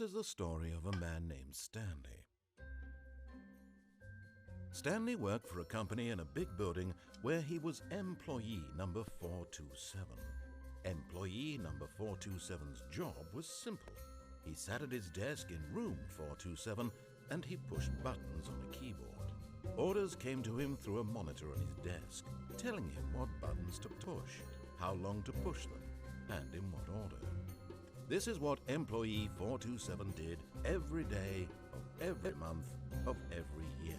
is the story of a man named Stanley. Stanley worked for a company in a big building where he was employee number 427. Employee number 427's job was simple. He sat at his desk in room 427 and he pushed buttons on a keyboard. Orders came to him through a monitor on his desk, telling him what buttons to push, how long to push them, and in what order. This is what employee 427 did every day of every month of every year.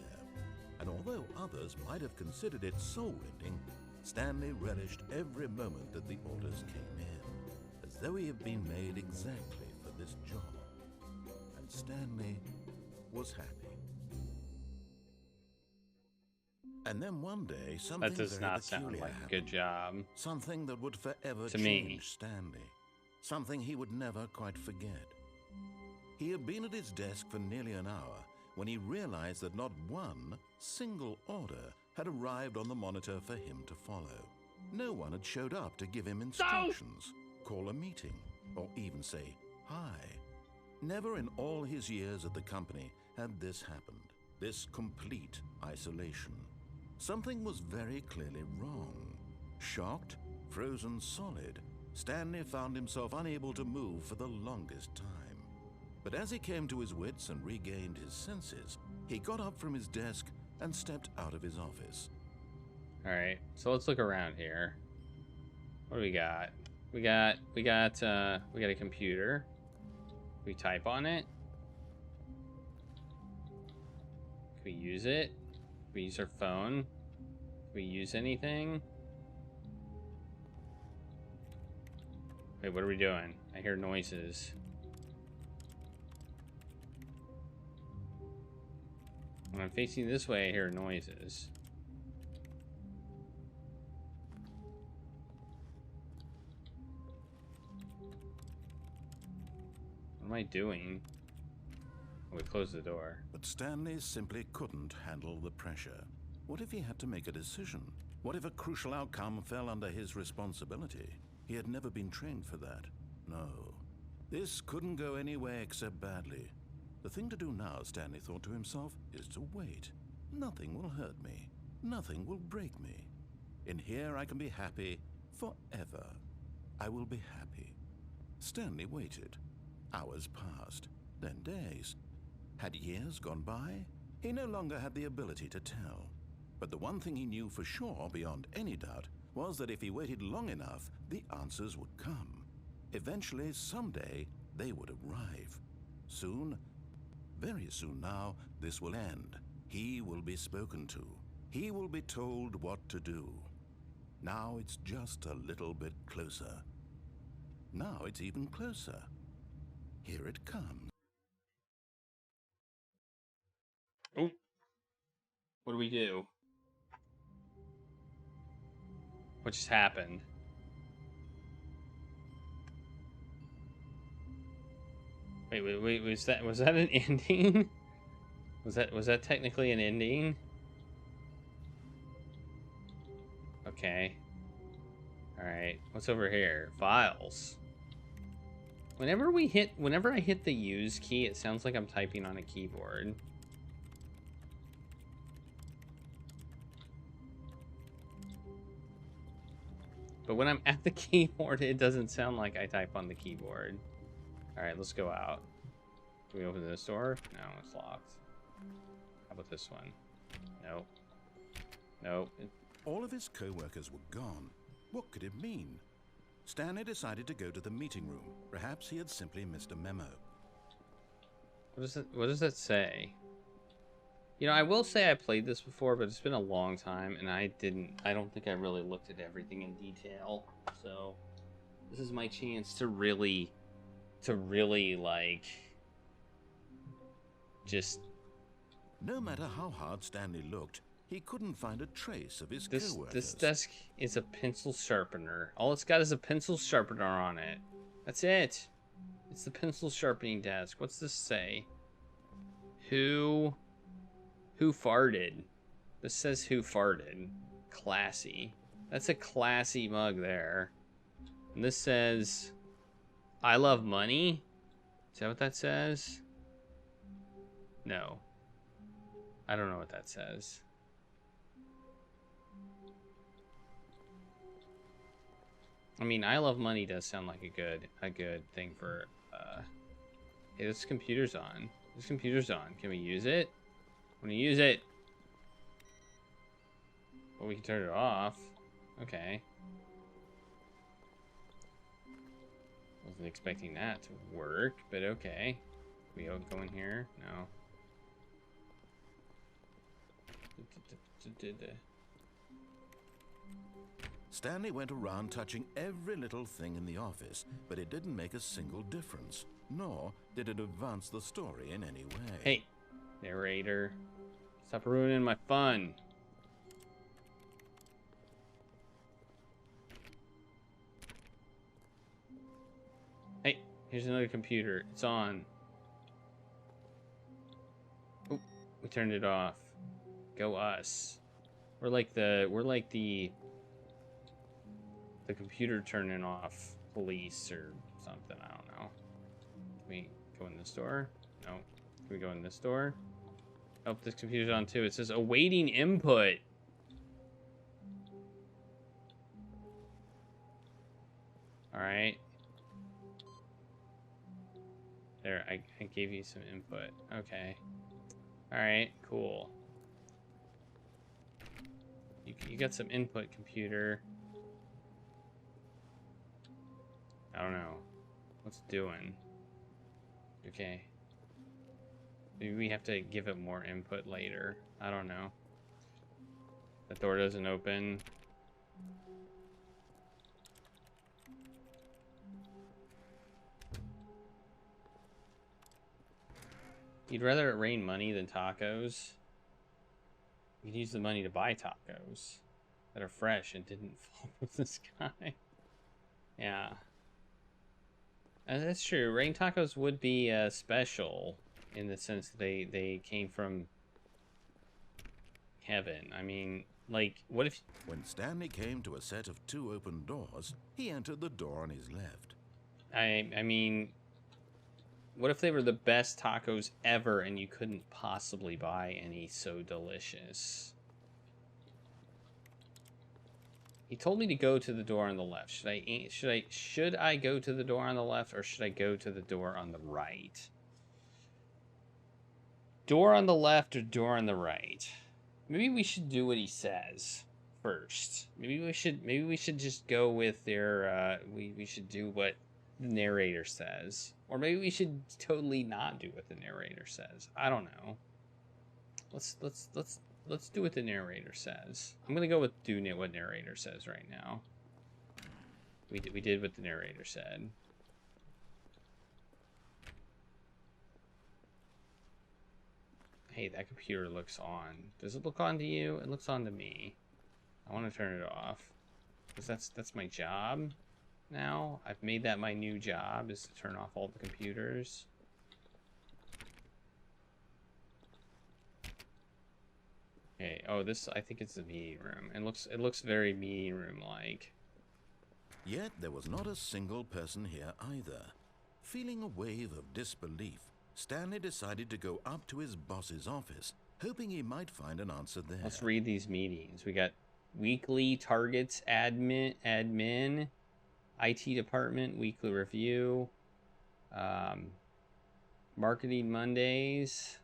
And although others might have considered it soul-rending, Stanley relished every moment that the orders came in, as though he had been made exactly for this job. And Stanley was happy. And then one day, something That does not sound like a good job. Something that would forever to change me. Stanley. Something he would never quite forget. He had been at his desk for nearly an hour when he realized that not one single order had arrived on the monitor for him to follow. No one had showed up to give him instructions, call a meeting, or even say hi. Never in all his years at the company had this happened, this complete isolation. Something was very clearly wrong. Shocked, frozen solid, Stanley found himself unable to move for the longest time. But as he came to his wits and regained his senses, he got up from his desk and stepped out of his office. All right, so let's look around here. What do we got? We got a computer. We type on it. Can we use it? Can we use our phone? Can we use anything? Wait, what are we doing? I hear noises. When I'm facing this way, I hear noises. What am I doing? Oh, we closed the door. But Stanley simply couldn't handle the pressure. What if he had to make a decision? What if a crucial outcome fell under his responsibility? He had never been trained for that. No. This couldn't go anywhere except badly. The thing to do now, Stanley thought to himself, is to wait. Nothing will hurt me. Nothing will break me. In here I can be happy forever. I will be happy. Stanley waited. Hours passed, then days. Had years gone by? He no longer had the ability to tell. But the one thing he knew for sure, beyond any doubt, was that if he waited long enough, the answers would come. Eventually, someday, they would arrive. Soon, very soon now, this will end. He will be spoken to. He will be told what to do. Now it's just a little bit closer. Now it's even closer. Here it comes. Oh. What do we do? What just happened? Wait, was that an ending? Was that technically an ending? Okay. Alright, what's over here? Files. Whenever I hit the use key, it sounds like I'm typing on a keyboard. But when I'm at the keyboard, it doesn't sound like I type on the keyboard. Alright, let's go out. Can we open this door? No, it's locked. How about this one? Nope. Nope. All of his co-workers were gone. What could it mean? Stanley decided to go to the meeting room. Perhaps he had simply missed a memo. What does that say? You know, I will say I played this before, but it's been a long time, and I don't think I really looked at everything in detail. So, this is my chance to really like, just... No matter how hard Stanley looked, he couldn't find a trace of his co-workers. This desk is a pencil sharpener. All it's got is a pencil sharpener on it. That's it. It's the pencil sharpening desk. What's this say? Who farted? This says who farted. Classy. That's a classy mug there. And this says, I love money. Is that what that says? No. I don't know what that says. I mean, I love money does sound like a good thing for, hey, this computer's on. This computer's on. Can we use it? I want to use it. Well, we can turn it off. Okay. Wasn't expecting that to work, but okay. We all go in here? No. Stanley went around touching every little thing in the office, but it didn't make a single difference, nor did it advance the story in any way. Hey, narrator. Stop ruining my fun. Hey, here's another computer. It's on. Oh, we turned it off. Go us. We're like the computer turning off police or something. I don't know. Can we go in this door? No. Can we go in this door? Oh, this computer's on too. It says awaiting input. All right. There, I gave you some input. Okay. All right, cool. You got some input, computer. I don't know. What's it doing? Okay. Maybe we have to give it more input later. I don't know. The door doesn't open. You'd rather it rain money than tacos? You could use the money to buy tacos that are fresh and didn't fall from the sky. Yeah. That's true. Rain tacos would be special in the sense that they came from heaven. I mean, like, what if... When Stanley came to a set of 2 open doors, he entered the door on his left. I mean, what if they were the best tacos ever and you couldn't possibly buy any so delicious? He told me to go to the door on the left. Should I go to the door on the left or should I go to the door on the right? Door on the left or door on the right? Maybe we should do what he says first. Maybe we should just go with their we should do what the narrator says. Or maybe we should totally not do what the narrator says. I don't know. Let's do what the narrator says. I'm gonna go with do what narrator says right now. We did what the narrator said. Hey, that computer looks on. Does it look on to you? It looks on to me. I want to turn it off because that's my job now. I've made that my new job, is to turn off all the computers. Okay. Oh, this, I think it's the meeting room. It looks very meeting room like. Yet there was not a single person here either. Feeling a wave of disbelief, Stanley decided to go up to his boss's office, hoping he might find an answer there. Let's read these meetings. We got weekly targets, admin, IT department, weekly review, marketing Mondays,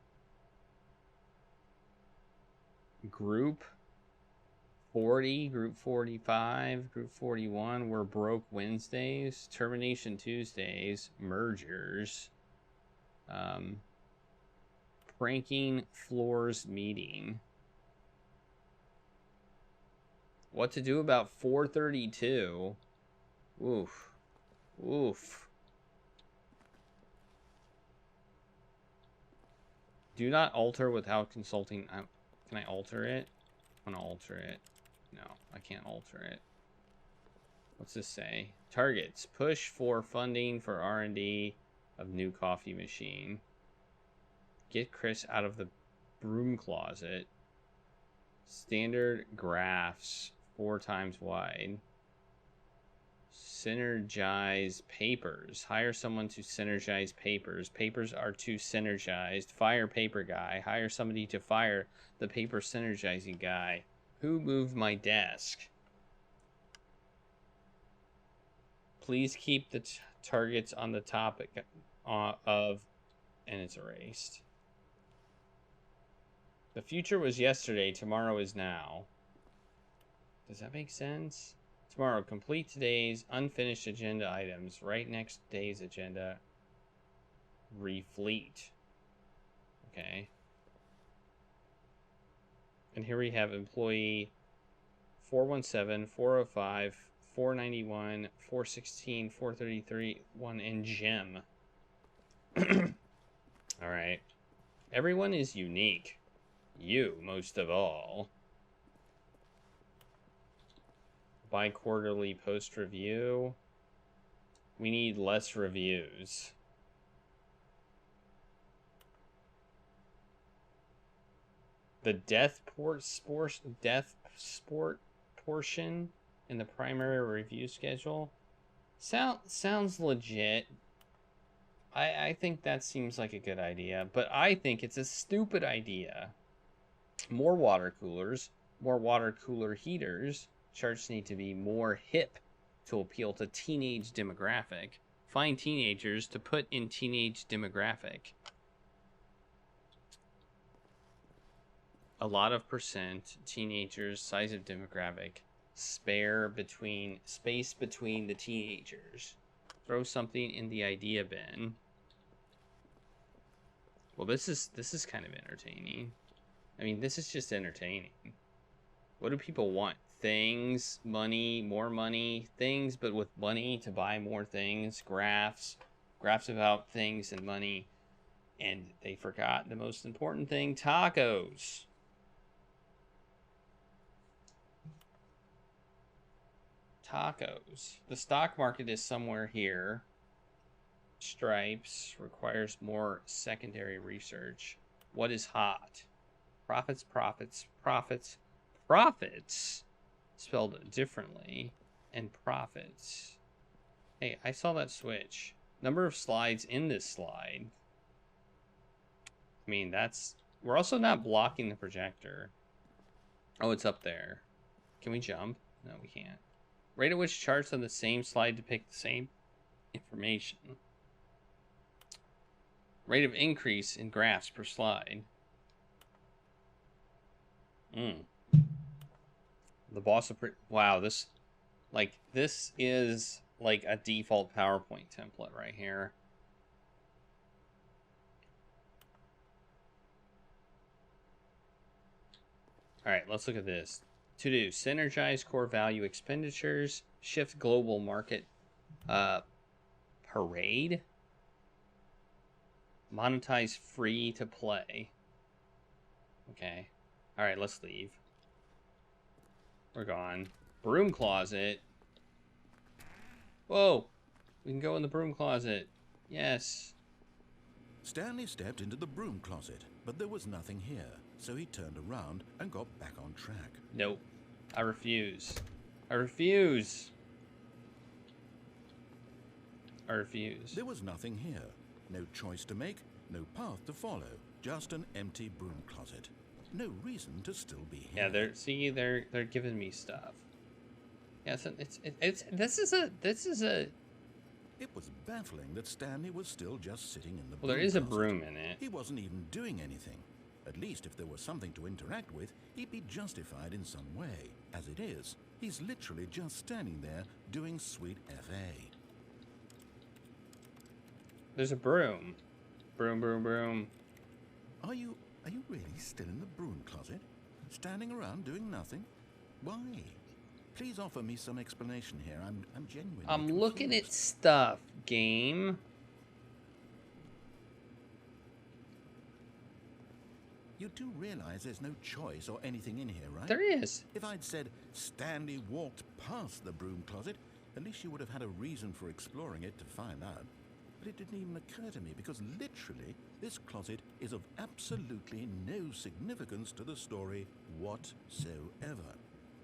group 40, group 45, group 41, we're broke Wednesdays, termination Tuesdays, mergers, pranking floors meeting. What to do about 432? Oof. Oof. Do not alter without consulting. Can I alter it? I want to alter it. No, I can't alter it. What's this say? Targets. Push for funding for R&D of new coffee machine. Get Chris out of the broom closet. Standard graphs 4 times wide. Synergize papers. Hire someone to synergize papers. Papers are too synergized. Fire paper guy. Hire somebody to fire the paper synergizing guy. Who moved my desk? Please keep the targets on the topic of... And it's erased. The future was yesterday. Tomorrow is now. Does that make sense? Tomorrow, complete today's unfinished agenda items. Right next day's agenda. Refleet. Okay. And here we have employee 417, 405, 491, 416, 433, 1, and Gem. Alright. Everyone is unique. You, most of all. Bi-quarterly post-review. We need less reviews. The death sport portion in the primary review schedule sounds legit. I think that seems like a good idea, but I think it's a stupid idea. More water coolers, more water cooler heaters. Charts need to be more hip to appeal to teenage demographic. Find teenagers to put in teenage demographic. A lot of percent teenagers, size of demographic, space between the teenagers. Throw something in the idea bin. Well, this is kind of entertaining. I mean, this is just entertaining. What do people want? Things, money, more money, things, but with money to buy more things, graphs about things and money. And they forgot the most important thing, tacos. Tacos. The stock market is somewhere here. Stripes requires more secondary research. What is hot? Profits, profits, profits, profits. Spelled differently. And profits. Hey, I saw that switch. Number of slides in this slide. I mean, that's... We're also not blocking the projector. Oh, it's up there. Can we jump? No, we can't. Rate at which charts on the same slide depict the same information. Rate of increase in graphs per slide. The boss of... Wow, this is like a default PowerPoint template right here. All right, let's look at this. To do, synergize core value expenditures, shift global market parade, monetize free to play. Okay. All right, let's leave. We're gone. Broom closet. Whoa. We can go in the broom closet. Yes. Stanley stepped into the broom closet, but there was nothing here, so he turned around and got back on track. Nope. I refuse. I refuse. I refuse. There was nothing here. No choice to make, no path to follow. Just an empty broom closet. No reason to still be here. Yeah, they're giving me stuff. Yeah, so this is a. It was baffling that Stanley was still just sitting in the broom Well, there is a closet. broom in it. He wasn't even doing anything. At least if there was something to interact with, he'd be justified in some way. As it is, he's literally just standing there doing sweet FA. There's a broom. Broom, broom, broom. Are you really still in the broom closet? Standing around doing nothing? Why? Please offer me some explanation here. I'm genuinely I'm confused. looking at stuff, game. You do realize there's no choice or anything in here, right? There is. If I'd said Stanley walked past the broom closet, at least you would have had a reason for exploring it to find out. But it didn't even occur to me because literally this closet is of absolutely no significance to the story whatsoever.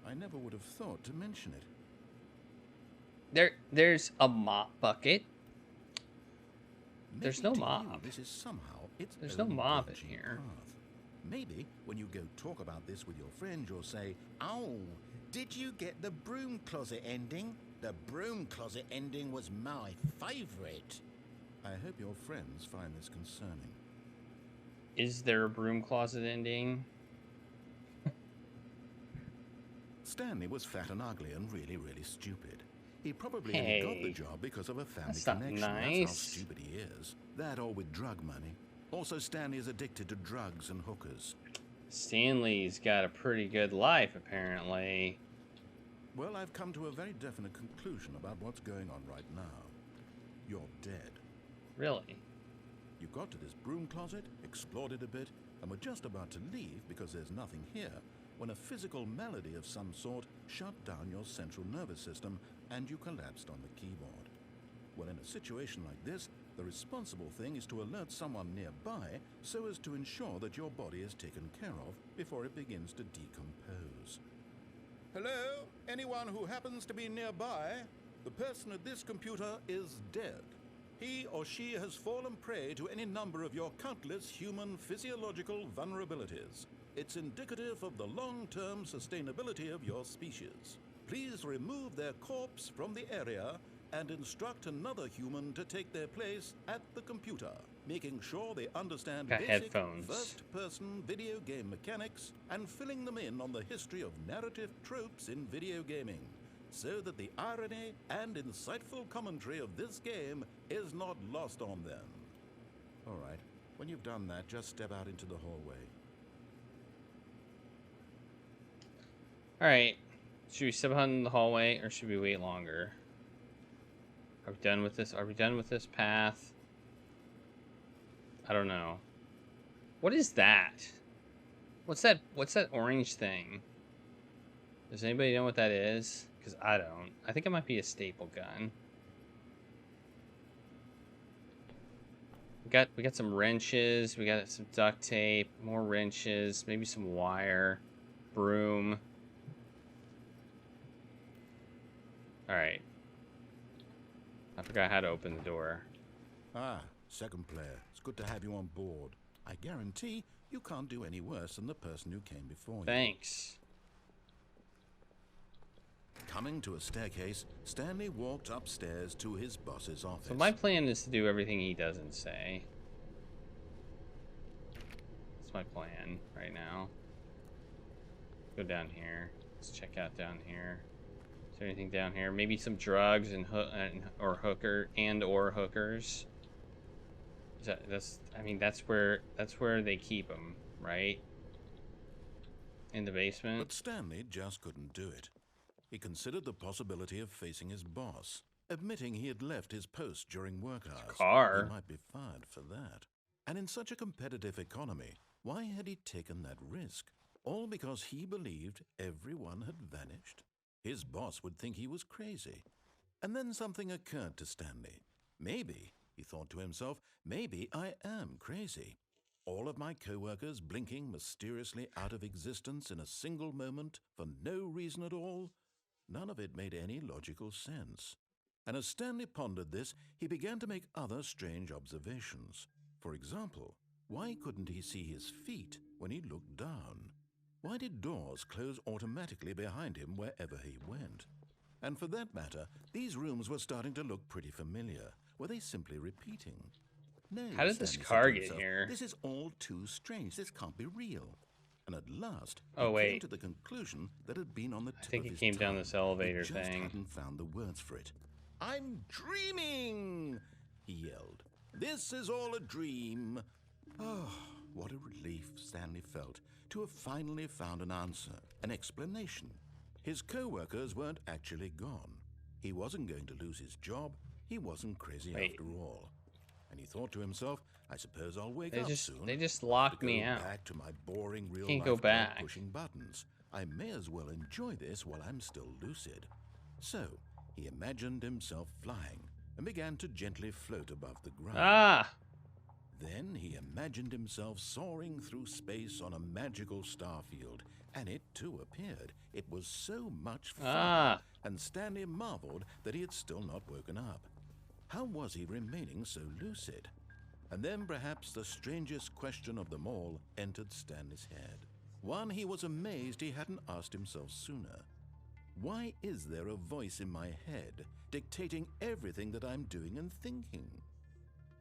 I never would have thought to mention it. There's a mop bucket. There's no Maybe to mop. you, this is somehow its There's no own mop in branching here. path. Maybe when you go talk about this with your friend, you'll say, "Oh, did you get the broom closet ending? The broom closet ending was my favorite." I hope your friends find this concerning. Is there a broom closet ending? Stanley was fat and ugly and really, really stupid. He probably only got the Hey, job because of a family that's not connection. That's how nice. stupid he is. That or with drug money. Also, Stanley is addicted to drugs and hookers. Stanley's got a pretty good life, apparently. Well, I've come to a very definite conclusion about what's going on right now. You're dead. Really? You got to this broom closet, explored it a bit, and were just about to leave because there's nothing here, when a physical malady of some sort shut down your central nervous system and you collapsed on the keyboard. Well, in a situation like this, the responsible thing is to alert someone nearby so as to ensure that your body is taken care of before it begins to decompose. Hello? Anyone who happens to be nearby? The person at this computer is dead. He or she has fallen prey to any number of your countless human physiological vulnerabilities. It's indicative of the long-term sustainability of your species. Please remove their corpse from the area and instruct another human to take their place at the computer, making sure they understand Got basic headphones. first-person video game mechanics and filling them in on the history of narrative tropes in video gaming, so that the irony and insightful commentary of this game is not lost on them. All right, when you've done that, just step out into the hallway. All right. Should we step out in the hallway, or should we wait longer? Are we done with this? Are we done with this path? I don't know. What is that? What's that? What's that orange thing? Does anybody know what that is? Because I don't. I think it might be a staple gun. We got some wrenches. We got some duct tape. More wrenches. Maybe some wire. Broom. All right. I forgot how to open the door. Ah, second player. It's good to have you on board. I guarantee you can't do any worse than the person who came before you. Thanks. Coming to a staircase, Stanley walked upstairs to his boss's office. So my plan is to do everything he doesn't say. That's my plan right now. Go down here. Let's check out down here. Is there anything down here? Maybe some drugs and or hookers. I mean that's where they keep them, right? In the basement. But Stanley just couldn't do it. He considered the possibility of facing his boss, admitting he had left his post during work hours. Car. He might be fired for that. And in such a competitive economy, why had he taken that risk? All because he believed everyone had vanished? His boss would think he was crazy. And then something occurred to Stanley. Maybe, he thought to himself, maybe I am crazy. All of my co-workers blinking mysteriously out of existence in a single moment for no reason at all? None of it made any logical sense. And as Stanley pondered this, he began to make other strange observations. For example, why couldn't he see his feet when he looked down? Why did doors close automatically behind him wherever he went? And for that matter, these rooms were starting to look pretty familiar. Were they simply repeating? No, How did this Stanley said car to get himself, here? This is all too strange. This can't be real. And at last, Oh, he wait. came to the conclusion that had been on the tip I think of it his came down tongue. this elevator He just thing. hadn't found the words for it. I'm dreaming, he yelled. This is all a dream. Oh, what a relief Stanley felt to have finally found an answer, an explanation. His co-workers weren't actually gone. He wasn't going to lose his job. He wasn't crazy Wait. after all. And he thought to himself, I suppose I'll wake They up just- soon. they just I'll locked have to me go out. back to my boring real Can't life go job back. pushing buttons. I may as well enjoy this while I'm still lucid. So he imagined himself flying and began to gently float above the ground. Ah! Then he imagined himself soaring through space on a magical starfield, and it too appeared. It was so much fun, Ah. and Stanley marveled that he had still not woken up. How was he remaining so lucid? And then perhaps the strangest question of them all entered Stanley's head. One he was amazed he hadn't asked himself sooner. Why is there a voice in my head dictating everything that I'm doing and thinking?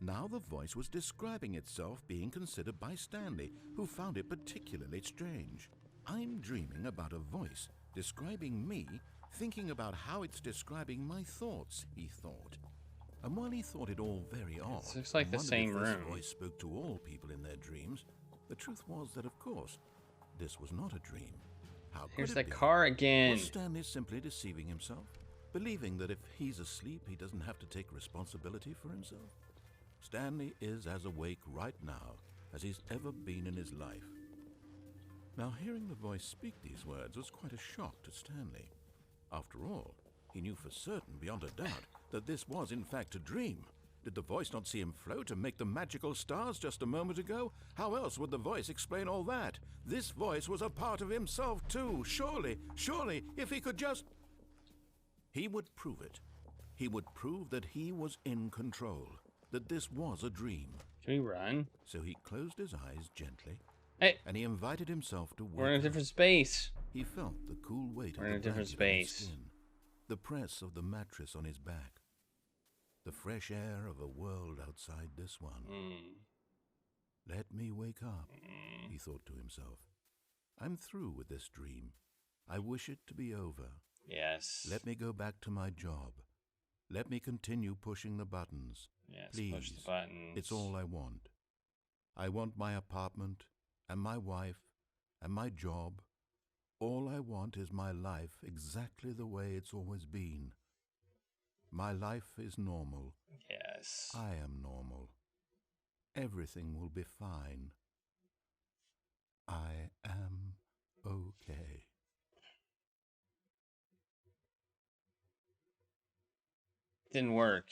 Now the voice was describing itself being considered by Stanley, who found it particularly strange. I'm dreaming about a voice describing me, thinking about how it's describing my thoughts, he thought. And while he thought it all very odd, It looks like and the wondered same if this room. voice spoke to all people in their dreams, the truth was that, of course, this was not a dream. How Here's could it that be? car again. Was Stanley simply deceiving himself, believing that if he's asleep, he doesn't have to take responsibility for himself? Stanley is as awake right now as he's ever been in his life. Now, hearing the voice speak these words was quite a shock to Stanley. After all, he knew for certain, beyond a doubt, that this was in fact a dream. Did the voice not see him float and make the magical stars just a moment ago? How else would the voice explain all that? This voice was a part of himself too. Surely, if he could just... He would prove it. He would prove that he was in control, that this was a dream. Can we run? So he closed his eyes gently, Hey, and he invited himself to wake we're in a up. different space. He felt the cool weight We're of in the a different blanket on his space. skin, the press of the mattress on his back, the fresh air of a world outside this one. Let me wake up, he thought to himself. I'm through with this dream. I wish it to be over. Yes. Let me go back to my job. Let me continue pushing the buttons. Yes, Please. push the buttons. It's all I want. I want my apartment, and my wife, and my job. All I want is my life exactly the way it's always been. My life is normal. Yes. I am normal. Everything will be fine. I am okay. Didn't work.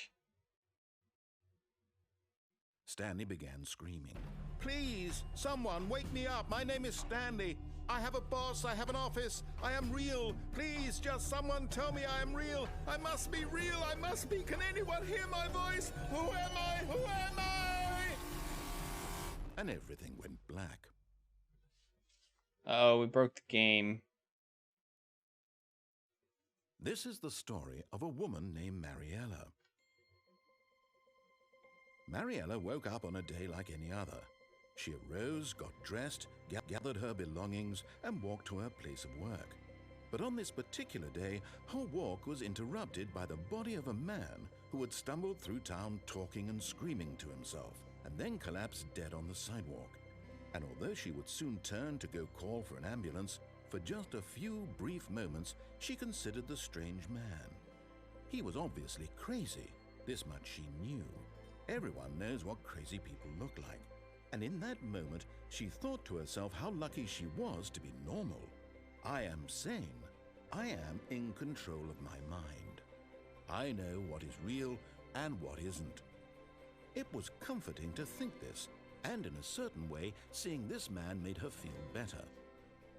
Stanley began screaming. Please, someone, wake me up. My name is Stanley. I have a boss. I have an office. I am real. Please, just someone tell me I am real. I must be real. I must be. Can anyone hear my voice? Who am I? Who am I? And everything went black. Oh, we broke the game. This is the story of a woman named Mariella. Mariella woke up on a day like any other. She arose, got dressed, gathered her belongings, and walked to her place of work. But on this particular day, her walk was interrupted by the body of a man who had stumbled through town talking and screaming to himself, and then collapsed dead on the sidewalk. And although she would soon turn to go call for an ambulance, for just a few brief moments, she considered the strange man. He was obviously crazy. This much she knew. Everyone knows what crazy people look like. And in that moment, she thought to herself how lucky she was to be normal. I am sane. I am in control of my mind. I know what is real and what isn't. It was comforting to think this, and in a certain way, seeing this man made her feel better.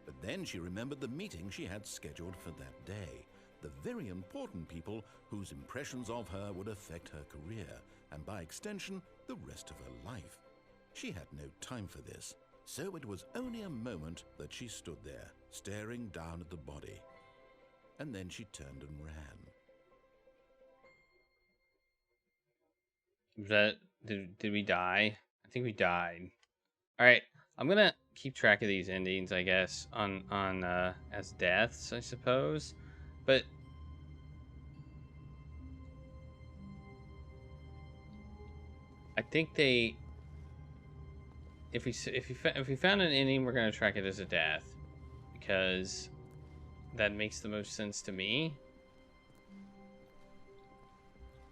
But then she remembered the meeting she had scheduled for that day, the very important people whose impressions of her would affect her career, and by extension, the rest of her life. She had no time for this, so it was only a moment that she stood there, staring down at the body. And then she turned and ran. Did we die? I think we died. All right, I'm gonna keep track of these endings, I guess, on as deaths, I suppose. But I think they, if we found an ending, we're gonna track it as a death, because that makes the most sense to me.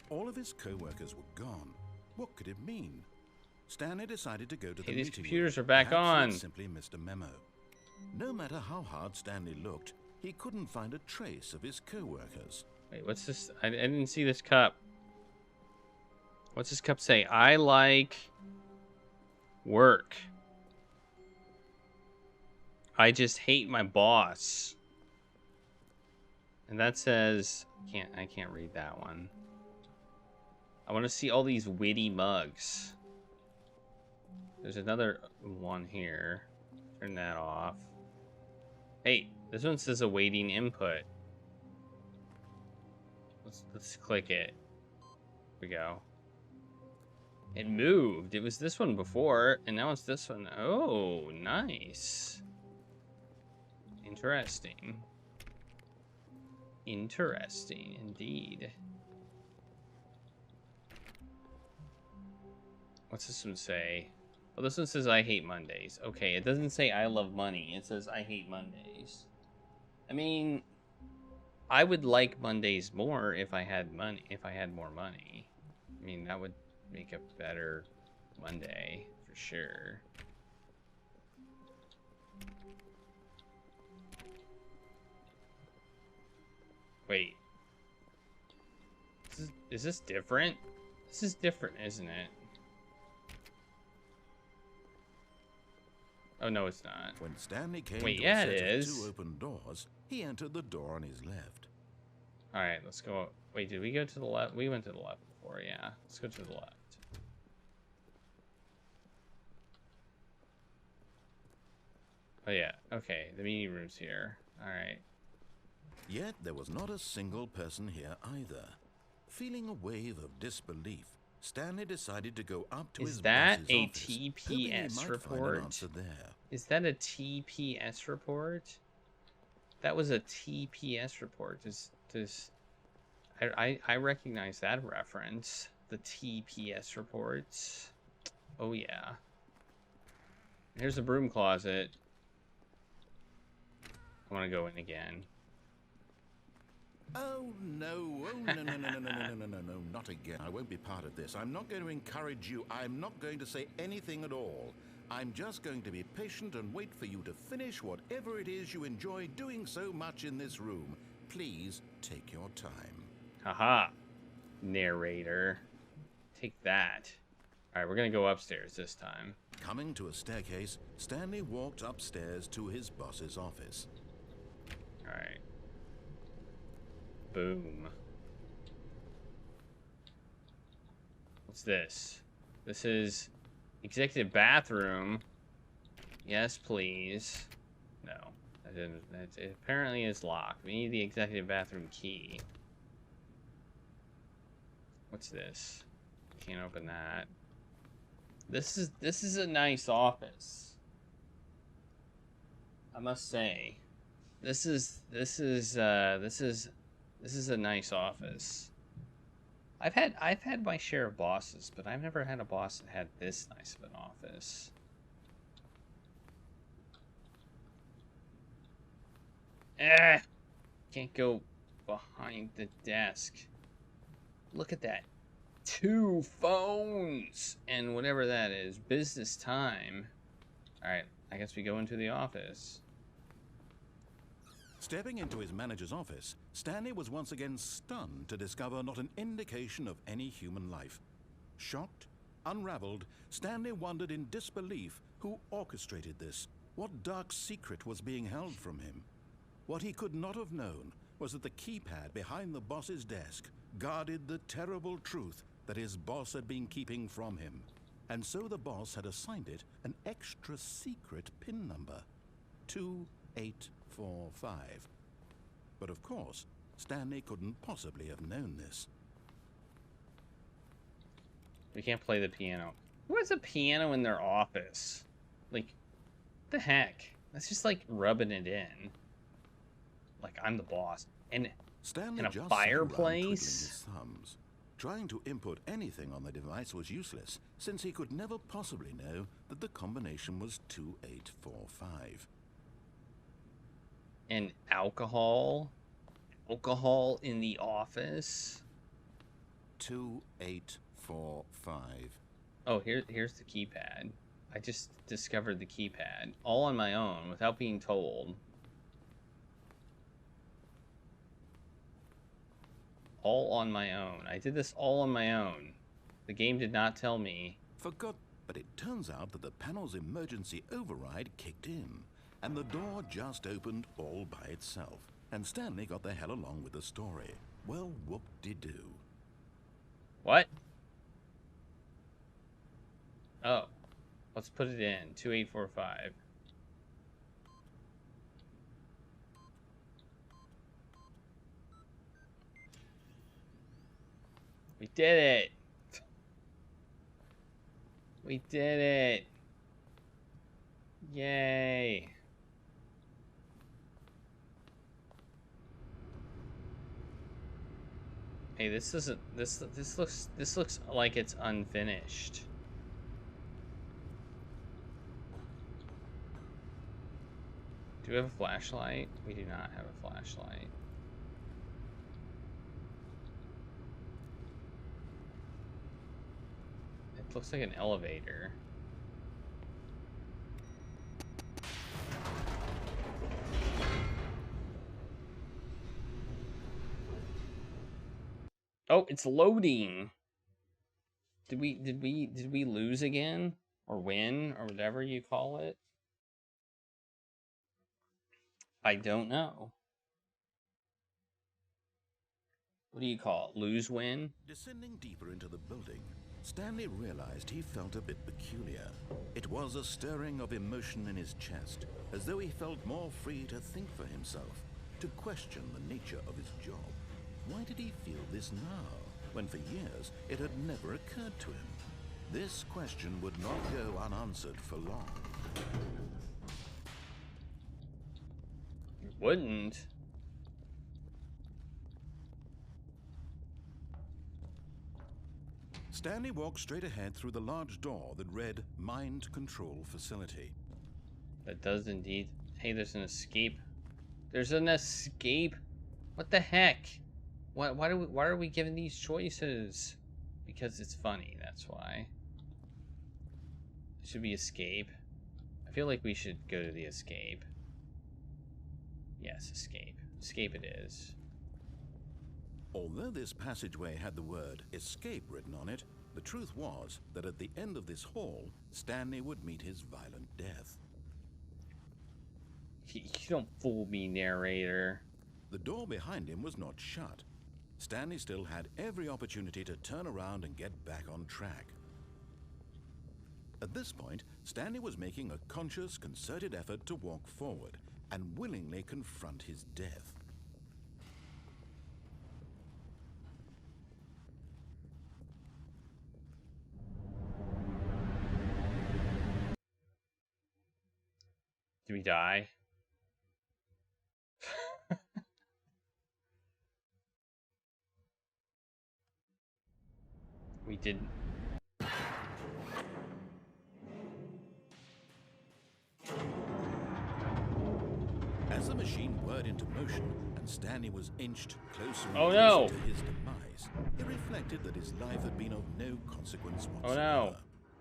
All of his co-workers were gone. What could it mean? Stanley decided to go to the Hey, these meeting computers room. are back Perhaps on. he'd simply missed a memo. No matter how hard Stanley looked, he couldn't find a trace of his co-workers. Wait, what's this? I didn't see this cup. What's this cup say? I like work. I just hate my boss. And that says, I can't read that one. I want to see all these witty mugs. There's another one here. Turn that off. Hey, this one says awaiting input. Let's click it. Here we go. It moved. It was this one before, and now it's this one. Oh, nice. Interesting. Interesting indeed. What's this one say? Well, this one says I hate Mondays. Okay, it doesn't say I love money. It says I hate Mondays. I mean, I would like Mondays more if I had money. If I had more money, I mean that would make a better Monday for sure. Wait, is this different? This is different, isn't it? Oh no, it's not. When Stanley came Wait, to yeah, a set it of is. 2 open doors, he entered the door on his left. All right, let's go. Wait, did we go to the left? We went to the left before, yeah. Let's go to the left. Oh yeah, okay. The meeting room's here. All right. Yet there was not a single person here either. Feeling a wave of disbelief, Stanley decided to go up to his Is that boss's a office, hoping he TPS might report? find an answer there. Is that a TPS report? That was a TPS report. I recognize that reference. The TPS reports. Oh yeah. Here's a broom closet. I want to go in again. Oh no, no, not again. I won't be part of this. I'm not going to encourage you. I'm not going to say anything at all. I'm just going to be patient and wait for you to finish whatever it is you enjoy doing so much in this room. Please take your time. Haha. Narrator. Take that. Alright, we're gonna go upstairs this time. Coming to a staircase, Stanley walked upstairs to his boss's office. Alright. Boom. What's this? This is executive bathroom. Yes, please. No, that didn't. It apparently is locked. We need the executive bathroom key. What's this? Can't open that. This is a nice office. I must say, this is a nice office. I've had my share of bosses, but I've never had a boss that had this nice of an office. Can't go behind the desk. Look at that. 2 phones and whatever that is. Business time. Alright, I guess we go into the office. Stepping into his manager's office, Stanley was once again stunned to discover not an indication of any human life. Shocked, unraveled, Stanley wondered in disbelief who orchestrated this. What dark secret was being held from him? What he could not have known was that the keypad behind the boss's desk guarded the terrible truth that his boss had been keeping from him. And so the boss had assigned it an extra secret PIN number, 2845. But of course, Stanley couldn't possibly have known this. We can't play the piano. Who has a piano in their office? Like, the heck? That's just like rubbing it in. Like I'm the boss. And Stanley a just fireplace? sat around twiddling his thumbs. Trying to input anything on the device was useless, since he could never possibly know that the combination was 2845. And alcohol? Alcohol in the office? 2845. Oh, here's the keypad. I just discovered the keypad. All on my own, without being told. All on my own. I did this all on my own. The game did not tell me. But it turns out that the panel's emergency override kicked in, and the door just opened all by itself, and Stanley got the hell along with the story. Well, whoop-de-doo. What? Oh. Let's put it in. 2845. We did it! We did it! Yay! Hey, this isn't this looks like it's unfinished. Do we have a flashlight? We do not have a flashlight. It looks like an elevator. Oh, it's loading. Did we lose again? Or win? Or whatever you call it? I don't know. What do you call it? Lose, win? Descending deeper into the building, Stanley realized he felt a bit peculiar. It was a stirring of emotion in his chest, as though he felt more free to think for himself, to question the nature of his job. Why did he feel this now, when for years it had never occurred to him? This question would not go unanswered for long. It wouldn't. Stanley walked straight ahead through the large door that read Mind Control Facility. That does indeed. Hey, there's an escape. There's an escape? What the heck? Why are we given these choices? Because it's funny, that's why. It should be escape. I feel like we should go to the escape. Yes, escape. Escape it is. Although this passageway had the word escape written on it, the truth was that at the end of this hall, Stanley would meet his violent death. You don't fool me, narrator. The door behind him was not shut. Stanley still had every opportunity to turn around and get back on track. At this point, Stanley was making a conscious, concerted effort to walk forward and willingly confront his death. Do we die? We didn't. As the machine whirred into motion and Stanley was inched closer and Oh, no. closer to his demise, he reflected that his life had been of no consequence whatsoever. Oh, no.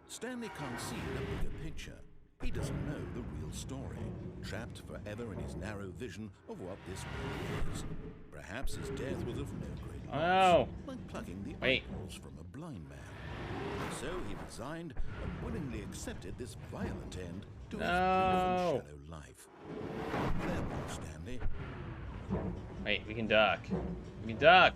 Stanley can't see the bigger picture. He doesn't know the real story, trapped forever in his narrow vision of what this world is. Perhaps his death was of no great loss, Oh, no. like plucking the Wait. eyeballs from a blind man. So he resigned and willingly accepted this violent end to his brief and shallow life. Farewell, Stanley. Wait, we can duck. We can duck.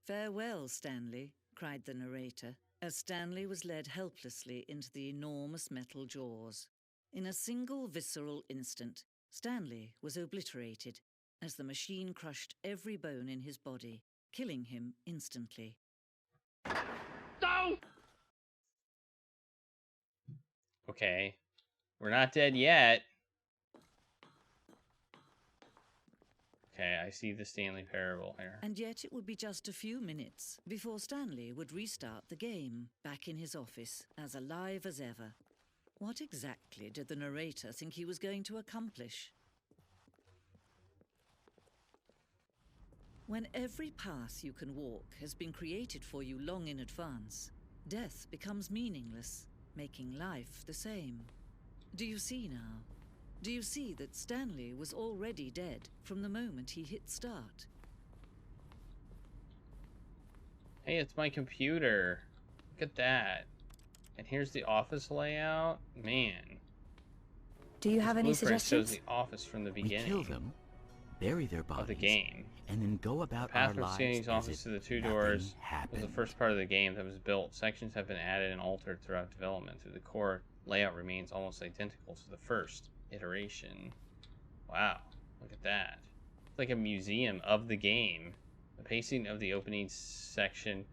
"Farewell, Stanley," cried the narrator, as Stanley was led helplessly into the enormous metal jaws. In a single visceral instant, Stanley was obliterated as the machine crushed every bone in his body, killing him instantly. No! Okay. We're not dead yet. Okay, I see the Stanley Parable here. And yet it would be just a few minutes before Stanley would restart the game, back in his office, as alive as ever. What exactly did the narrator think he was going to accomplish? When every path you can walk has been created for you long in advance, death becomes meaningless, making life the same. Do you see now? Do you see that Stanley was already dead from the moment he hit start? Hey, it's my computer. Look at that. And here's the office layout. Man. Do you have any Blueprint shows suggestions? the office from the We beginning kill them, bury their bodies, of the game. and then go The about path our from lives Stanley's as office if to the two nothing doors was happened. the first part of the game that was built. Sections have been added and altered throughout development. The core layout remains almost identical to the first iteration. Wow, look at that. It's like a museum of the game. The pacing of the opening section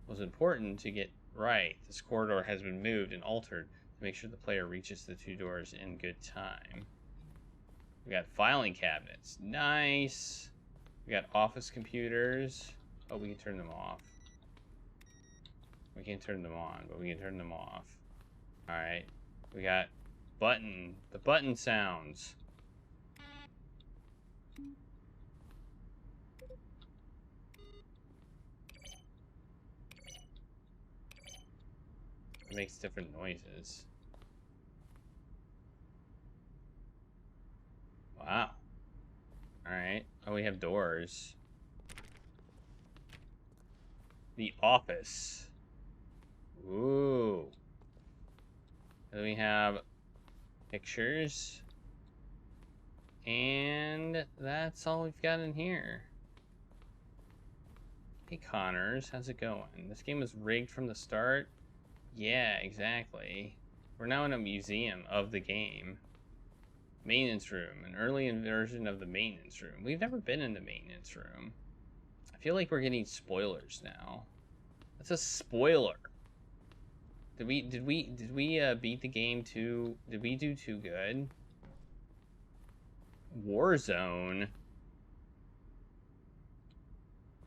was important to get right. This corridor has been moved and altered to make sure the player reaches the two doors in good time. We got filing cabinets. Nice. We got office computers. Oh, we can turn them off. We can't turn them on, but we can turn them off. Alright. We got the button sounds. It makes different noises. Wow. Alright. Oh, we have doors. The office. Ooh. And then we have pictures. And that's all we've got in here. Hey Connors, how's it going? This game was rigged from the start? Yeah, exactly. We're now in a museum of the game. Maintenance room, an early version of the maintenance room. We've never been in the maintenance room. I feel like we're getting spoilers now. That's a spoiler. Did we beat the game too? Did we do too good? Warzone.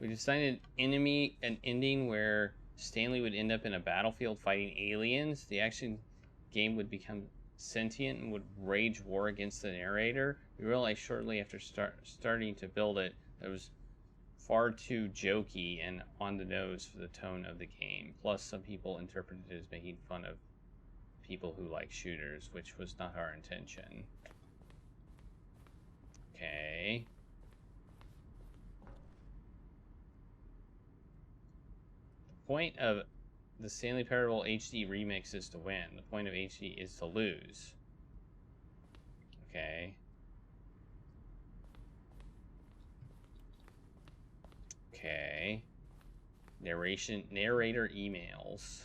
We decided an ending where Stanley would end up in a battlefield fighting aliens. The action game would become sentient and would wage war against the narrator. We realized shortly after starting to build it that it was far too jokey and on the nose for the tone of the game. Plus, some people interpreted it as making fun of people who like shooters, which was not our intention. Okay. The point of the Stanley Parable HD remix is to win. The point of HD is to lose. Okay. Okay. Narrator emails.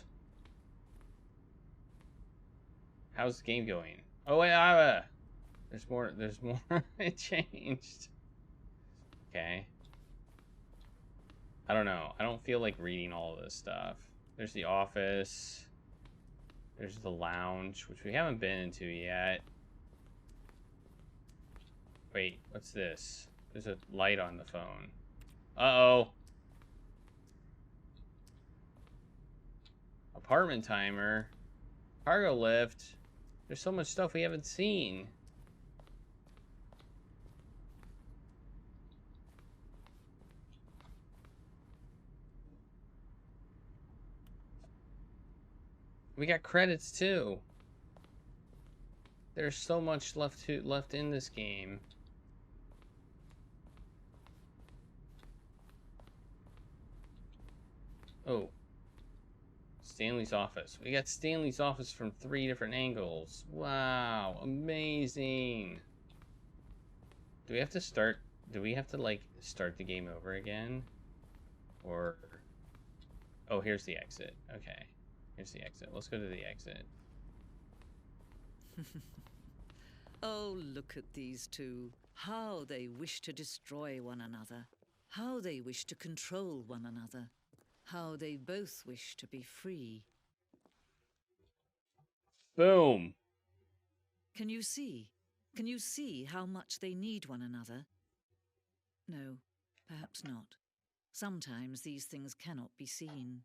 How's the game going? Oh wait, there's more. It changed. Okay. I don't know. I don't feel like reading all of this stuff. There's the office. There's the lounge, which we haven't been into yet. Wait, what's this? There's a light on the phone. Uh-oh. Apartment timer. Cargo lift. There's so much stuff we haven't seen. We got credits too. There's so much left in this game. Oh. Stanley's office. We got Stanley's office from 3 different angles. Wow, amazing. Do we have to like start the game over again? Or oh, here's the exit. Okay. Here's the exit. Let's go to the exit. Oh, look at these two. How they wish to destroy one another. How they wish to control one another. How they both wish to be free. Boom. Can you see? Can you see how much they need one another? No, perhaps not. Sometimes these things cannot be seen.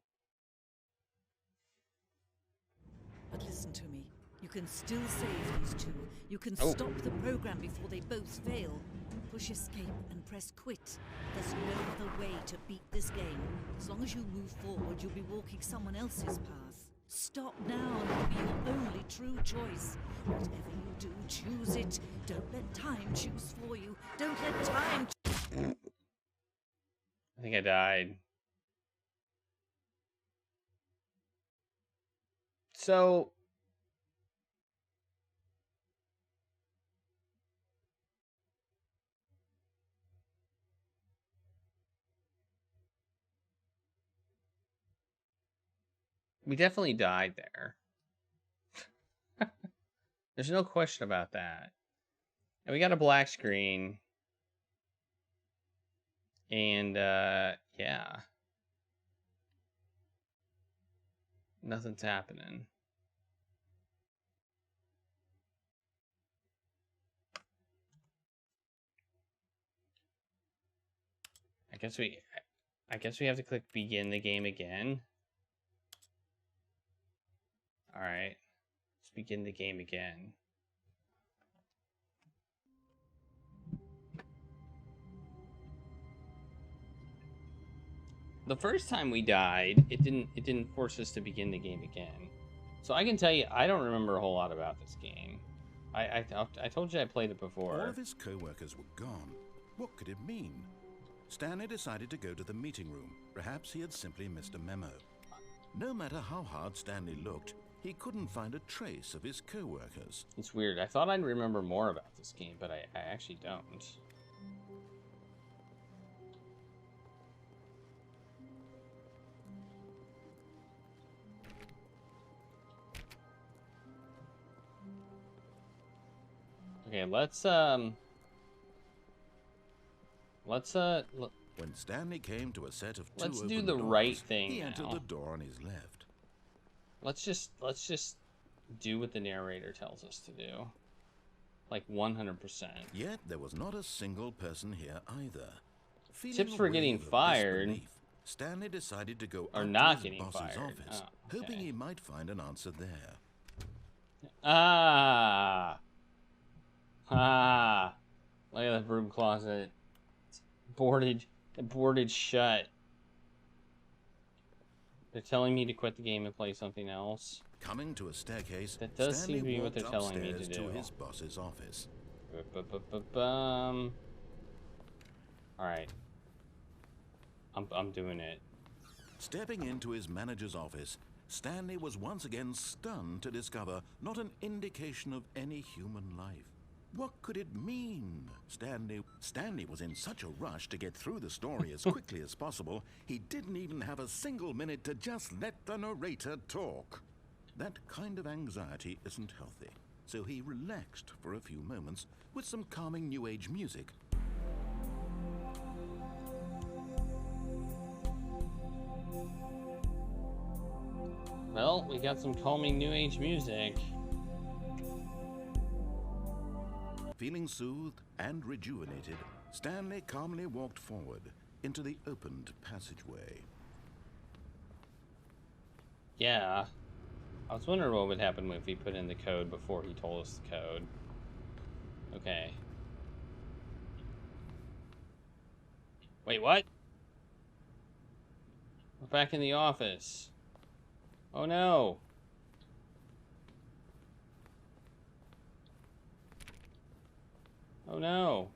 But listen to me. You can still save these two. You can stop the program before they both fail. Push escape and press quit. There's no other way to beat this game. As long as you move forward, you'll be walking someone else's path. Stop now and it'll be your only true choice. Whatever you do, choose it. Don't let time choose for you. Don't let time I think I died. So we definitely died there. There's no question about that. And we got a black screen. And yeah. Nothing's happening. I guess we have to click begin the game again. All right. Let's begin the game again. The first time we died, it didn't force us to begin the game again. So I can tell you, I don't remember a whole lot about this game. I told you I played it before. All of his co-workers were gone. What could it mean? Stanley decided to go to the meeting room. Perhaps he had simply missed a memo. No matter how hard Stanley looked, he couldn't find a trace of his co-workers. It's weird. I thought I'd remember more about this game, but I actually don't. Okay, let's When Stanley came to a set of two let's do open the doors, right thing he entered now. the door on his left. Let's just do what the narrator tells us to do. Like 100%. Yet there was not a single person here either. Feeling Tips for a getting wave of fired disbelief, Stanley decided to go or up not to his getting boss's fired. office, Oh, hoping okay. he might find an answer there. Ah. Ah. Look at that broom closet. It's boarded shut. They're telling me to quit the game and play something else. Coming to a staircase, That does Stanley seem to be what walked they're telling me to upstairs do. to his boss's office. All right. I'm doing it. Stepping into his manager's office, Stanley was once again stunned to discover not an indication of any human life. What could it mean? Stanley was in such a rush to get through the story as quickly as possible, he didn't even have a single minute to just let the narrator talk. That kind of anxiety isn't healthy, so he relaxed for a few moments with some calming New Age music. Well, we got some calming New Age music. Feeling soothed and rejuvenated, Stanley calmly walked forward into the opened passageway. Yeah. I was wondering what would happen if we put in the code before he told us the code. Okay. Wait, what? We're back in the office. Oh no. Oh no.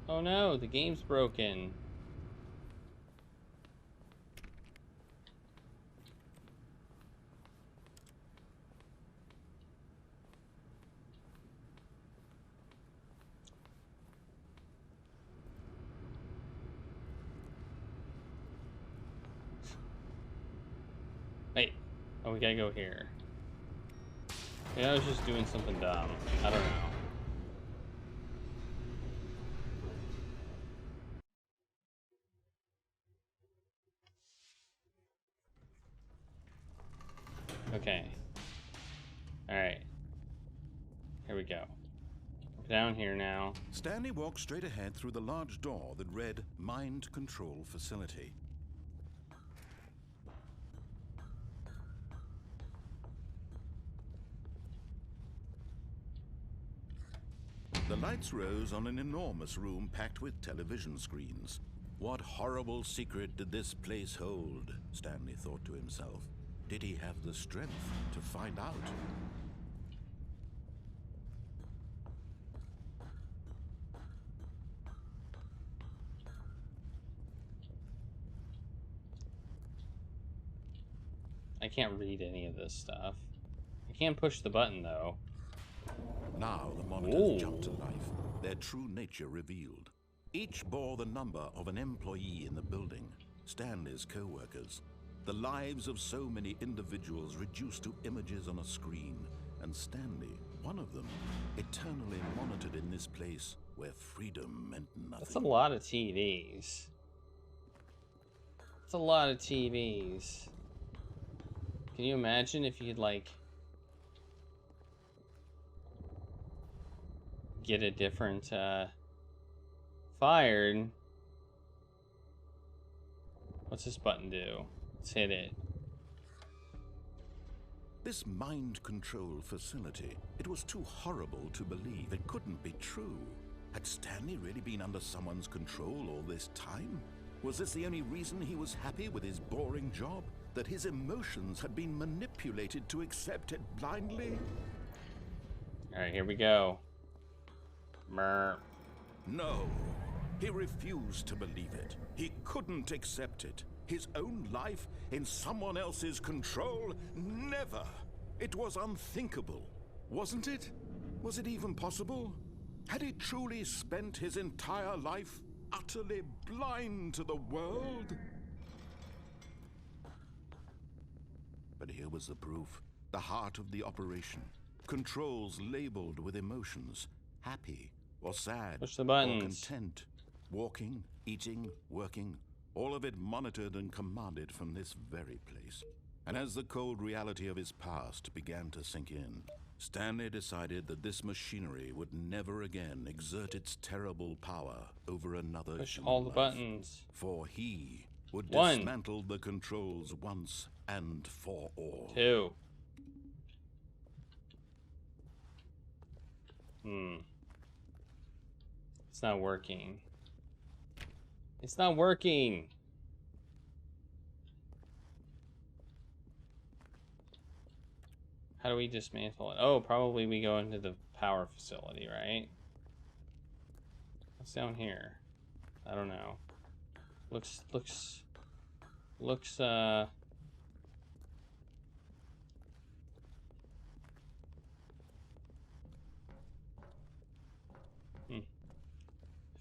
Oh no, the game's broken. Wait. Oh, we gotta go here. Maybe I was just doing something dumb. I don't know. Okay. Alright. Here we go. Down here now. Stanley walked straight ahead through the large door that read Mind Control Facility. The lights rose on an enormous room packed with television screens. What horrible secret did this place hold? Stanley thought to himself. Did he have the strength to find out? I can't read any of this stuff. I can push the button though. Now the monitors jumped to Ooh. life, their true nature revealed. Each bore the number of an employee in the building, Stanley's co-workers. The lives of so many individuals reduced to images on a screen, and Stanley, one of them, eternally monitored in this place where freedom meant nothing. That's a lot of TVs. That's a lot of TVs. Can you imagine if you'd like get a different fired? What's this button do? Let's hit it. This mind control facility, it was too horrible to believe. It couldn't be true. Had Stanley really been under someone's control all this time? Was this the only reason he was happy with his boring job? That his emotions had been manipulated to accept it blindly? Alright, here we go. Mer. No. He refused to believe it. He couldn't accept it. His own life in someone else's control? Never. It was unthinkable. Wasn't it? Was it even possible? Had he truly spent his entire life utterly blind to the world? But here was the proof. The heart of the operation. Controls labeled with emotions. Happy or sad. Push the or buttons. content. Walking, eating, working. All of it monitored and commanded from this very place. And as the cold reality of his past began to sink in, Stanley decided that this machinery would never again exert its terrible power over another Push human all the life. buttons. For he would One. dismantle the controls once and for all. 2. It's not working. It's not working. How do we dismantle it? Oh, probably we go into the power facility, right? What's down here? I don't know. Looks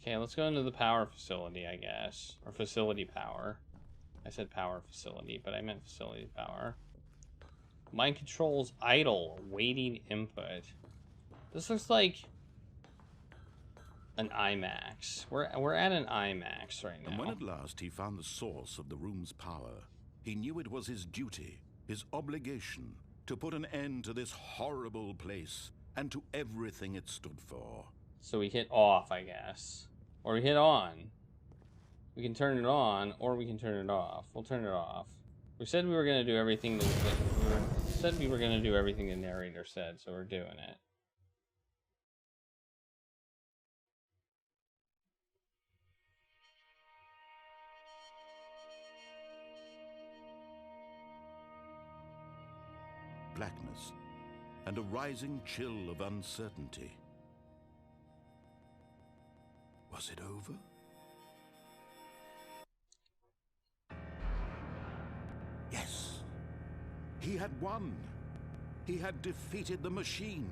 Okay, let's go into the power facility, I guess. Or facility power. I said power facility, but I meant facility power. Mind controls idle, awaiting input. This looks like an IMAX. We're at an IMAX right now. And when at last he found the source of the room's power, he knew it was his duty, his obligation, to put an end to this horrible place and to everything it stood for. So we hit off, I guess. Or we hit on. We can turn it on, or we can turn it off. We'll turn it off. We said we were going to do everything the narrator said, so we're doing it. Blackness and a rising chill of uncertainty. Was it over? Yes. He had won. He had defeated the machine,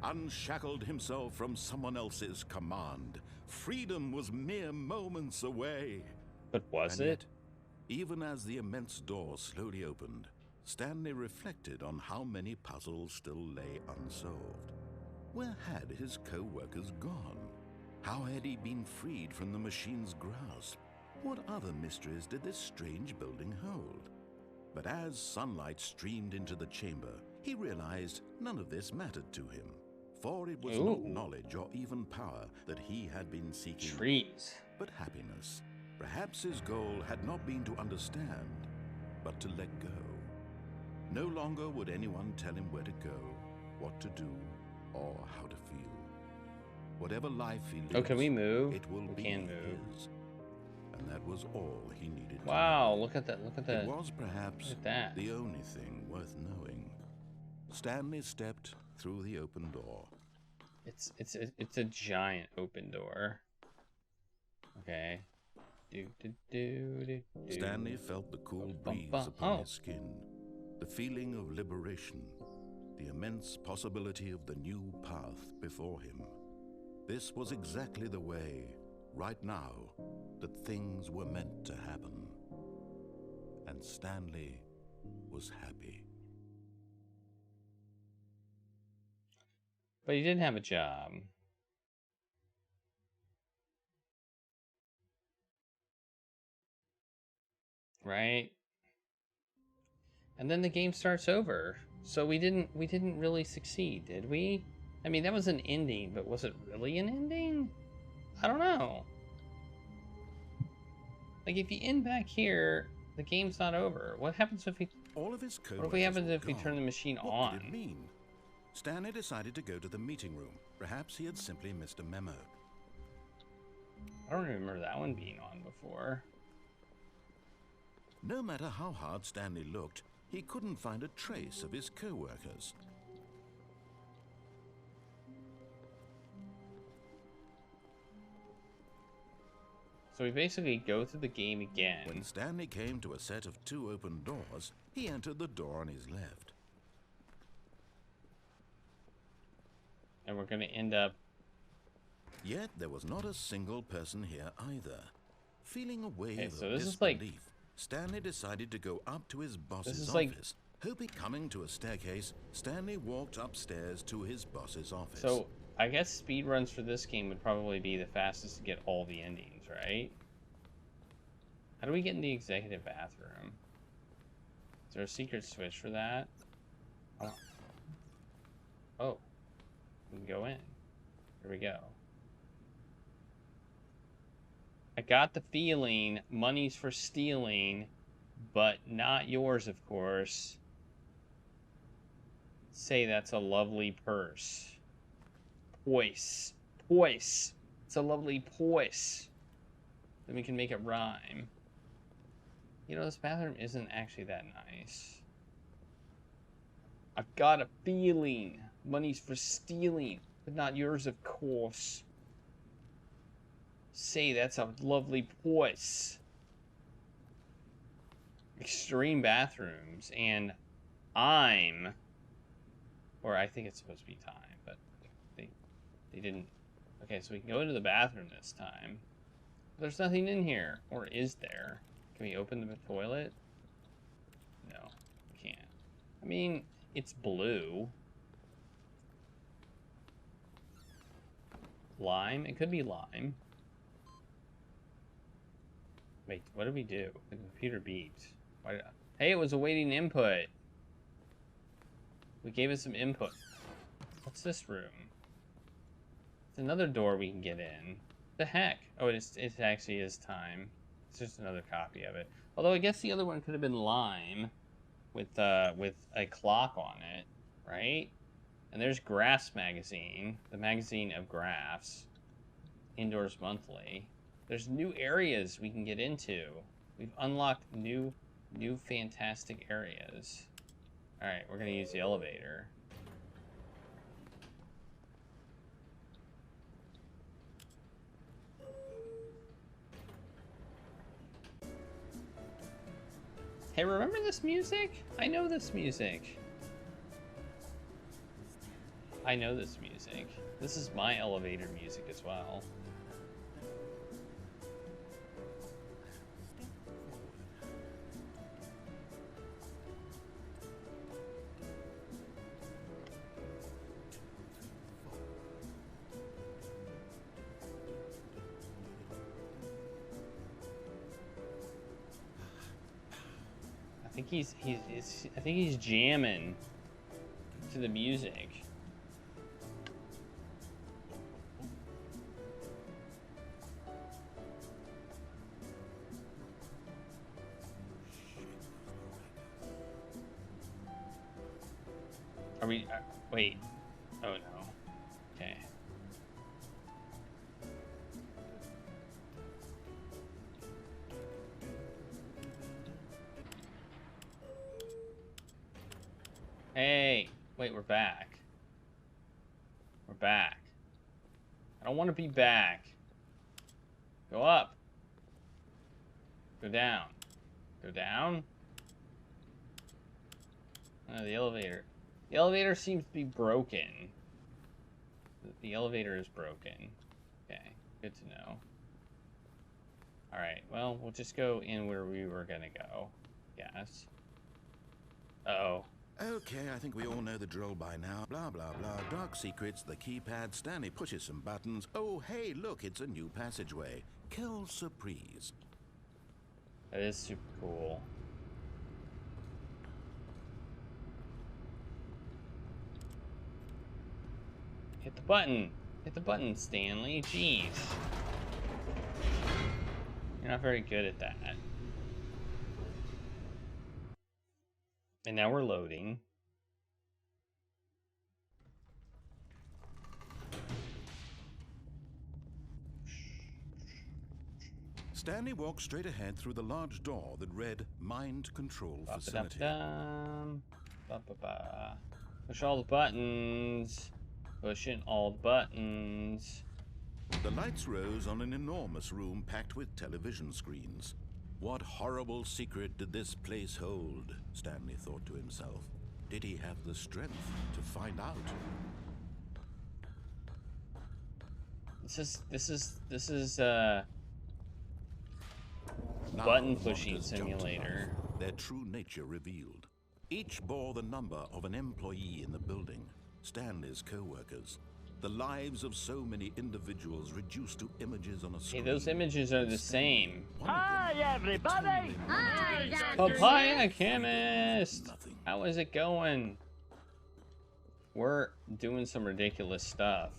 unshackled himself from someone else's command. Freedom was mere moments away. But was And it? yet, even as the immense door slowly opened, Stanley reflected on how many puzzles still lay unsolved. Where had his co-workers gone? How had he been freed from the machine's grasp? What other mysteries did this strange building hold? But as sunlight streamed into the chamber, he realized none of this mattered to him, for it was not Ooh. knowledge or even power that he had been seeking, Trees. but happiness. Perhaps his goal had not been to understand, but to let go. No longer would anyone tell him where to go, what to do, or how to feel. Whatever life he lives, Oh, can we move? it will We be can move. his. And that was all he needed to Wow, know. look at that. Look at It that. was perhaps Look at that. the only thing worth knowing. Stanley stepped through the open door. It's a giant open door. Okay. Do. Stanley felt the cool breeze bum. upon Oh. his skin. the feeling of liberation, the immense possibility of the new path before him. This was exactly the way, right now, that things were meant to happen. And Stanley was happy. But he didn't have a job. Right? And then the game starts over. So we didn't really succeed, did we? I mean, that was an ending, but was it really an ending? I don't know. Like, if you end back here, the game's not over. What happens if we... All of his What happens if we turn the machine on? on? What did it mean? Stanley decided to go to the meeting room. Perhaps he had simply missed a memo. I don't remember that one being on before. No matter how hard Stanley looked, he couldn't find a trace of his co-workers. So we basically go through the game again. When Stanley came to a set of 2 open doors, he entered the door on his left. And we're going to end up... Yet there was not a single person here either. Feeling a wave Okay, so of this is disbelief, like... Stanley decided to go up to his boss's like... office. Hoping coming to a staircase, Stanley walked upstairs to his boss's office. So, I guess speedruns for this game would probably be the fastest to get all the endings, right? How do we get in the executive bathroom? Is there a secret switch for that? Oh. We can go in. Here we go. I got the feeling money's for stealing, but not yours, of course. Say that's a lovely purse. Poise. Poise. It's a lovely poise. Then we can make it rhyme. You know, this bathroom isn't actually that nice. I've got a feeling money's for stealing, but not yours, of course. Say that's a lovely poise. Extreme bathrooms, and I'm... Or I think it's supposed to be time, but they didn't. Okay, so we can go into the bathroom this time. There's nothing in here. Or is there? Can we open the toilet? No, we can't. I mean, it's blue. Lime? It could be lime. Wait, what did we do? The computer beeped. Why did Hey, it was awaiting input. We gave it some input. What's this room? It's another door we can get in. The heck? Oh, it actually is time. It's just another copy of it. Although I guess the other one could have been lime with a clock on it, right? And there's Graphs Magazine, the magazine of graphs. Indoors Monthly. There's new areas we can get into. We've unlocked new fantastic areas. Alright, we're gonna use the elevator. Hey, remember this music? I know this music. I know this music. This is my elevator music as well. I think he's jamming to the music. Are we? Wait. Oh no. Okay. Hey, wait, we're back. We're back. I don't want to be back. Go up. Go down. Go down. The elevator. The elevator seems to be broken. The elevator is broken. Okay, good to know. Alright, well, we'll just go in where we were gonna go. Yes. Uh-oh. Okay, I think we all know the drill by now. Blah, blah, blah. Dark secrets, the keypad. Stanley pushes some buttons. Oh, hey, look, it's a new passageway. Quelle surprise. That is super cool. Hit the button. Hit the button, Stanley. Jeez. You're not very good at that. And now we're loading. Stanley walked straight ahead through the large door that read Mind Control Facility. Push all the buttons. Pushing all the buttons. The lights rose on an enormous room packed with television screens. What horrible secret did this place hold? Stanley thought to himself. Did he have the strength to find out? This is button pushing simulator. Their true nature revealed. Each bore the number of an employee in the building. Stanley's co-workers. The lives of so many individuals reduced to images on a screen. Hey, those images are the same. Hi, everybody! Hi, Papaya Chemist! Nothing. How is it going? We're doing some ridiculous stuff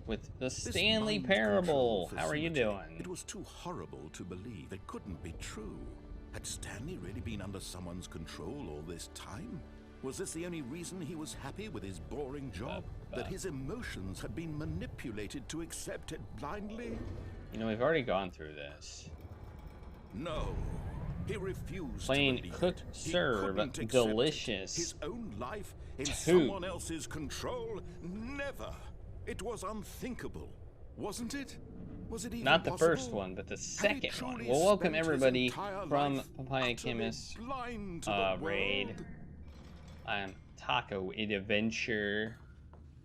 with the Stanley This Parable. mind How are you control doing? It was too horrible to believe. It couldn't be true. Had Stanley really been under someone's control all this time? Was this the only reason he was happy with his boring job? That his emotions had been manipulated to accept it blindly? You know, we've already gone through this. No. He refused Plain to believe cooked, it. He serve, couldn't accept delicious. His own life in Two. someone else's control? Never. It was unthinkable, wasn't it? Was it even Not the possible? first one, but the Had he second one. truly Well, welcome spent his everybody entire from life Papaya utterly Chemist blind to the raid. world? I'm Taco Adventure.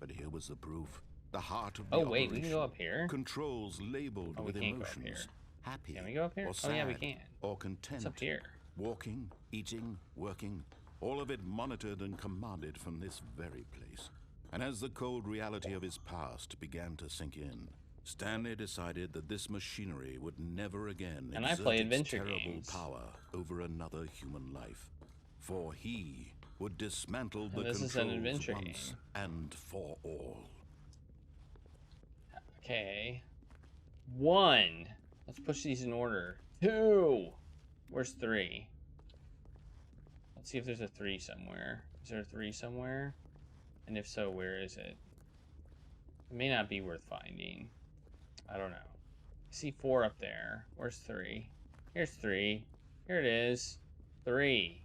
But here was the proof. The heart of the Oh wait, we can go operation. up here. Controls labeled Oh, we with can't go up here. emotions. Happy. Can we go up here? Or Oh yeah, we sad, can. Or content. What's up here? Walking, eating, working, all of it monitored and commanded from this very place. And as the cold reality of his past began to sink in, Stanley decided that this machinery would never again And I exert play its adventure terrible games. power over another human life. For he would dismantle the this is an controls adventure once game. and for all. Okay. 1. Let's push these in order. 2. Where's 3? Let's see if there's a 3 somewhere. Is there a 3 somewhere? And if so, where is it? It may not be worth finding. I don't know. I see 4 up there. Where's 3? Here's 3. Here it is. 3.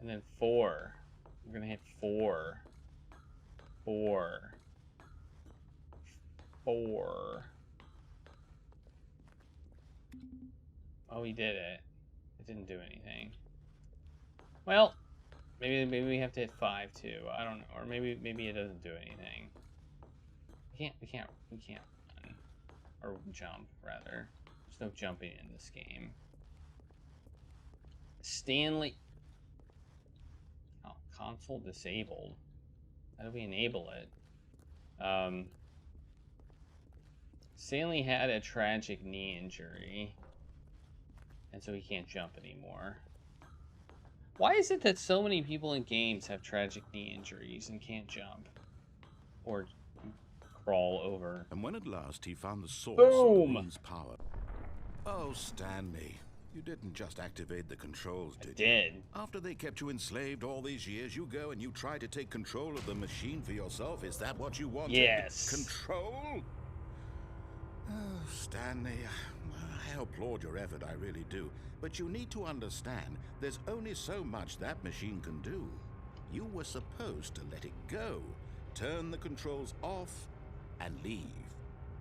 And then 4. We're gonna hit 4. 4. 4. Oh, we did it. It didn't do anything. Well, maybe we have to hit 5 too. I don't know, or maybe it doesn't do anything. We can't run or jump rather. There's no jumping in this game. Stanley. Oh, console disabled. How do we enable it? Stanley had a tragic knee injury, and so he can't jump anymore. Why is it that so many people in games have tragic knee injuries and can't jump? Or crawl over? And when at last he found the source Boom! of the room's power. Oh, Stanley, you didn't just activate the controls, did you? Did. After they kept you enslaved all these years, you go and you try to take control of the machine for yourself? Is that what you wanted? Yes. Control? Oh, Stanley, I applaud your effort, I really do. But you need to understand, there's only so much that machine can do. You were supposed to let it go, turn the controls off, and leave.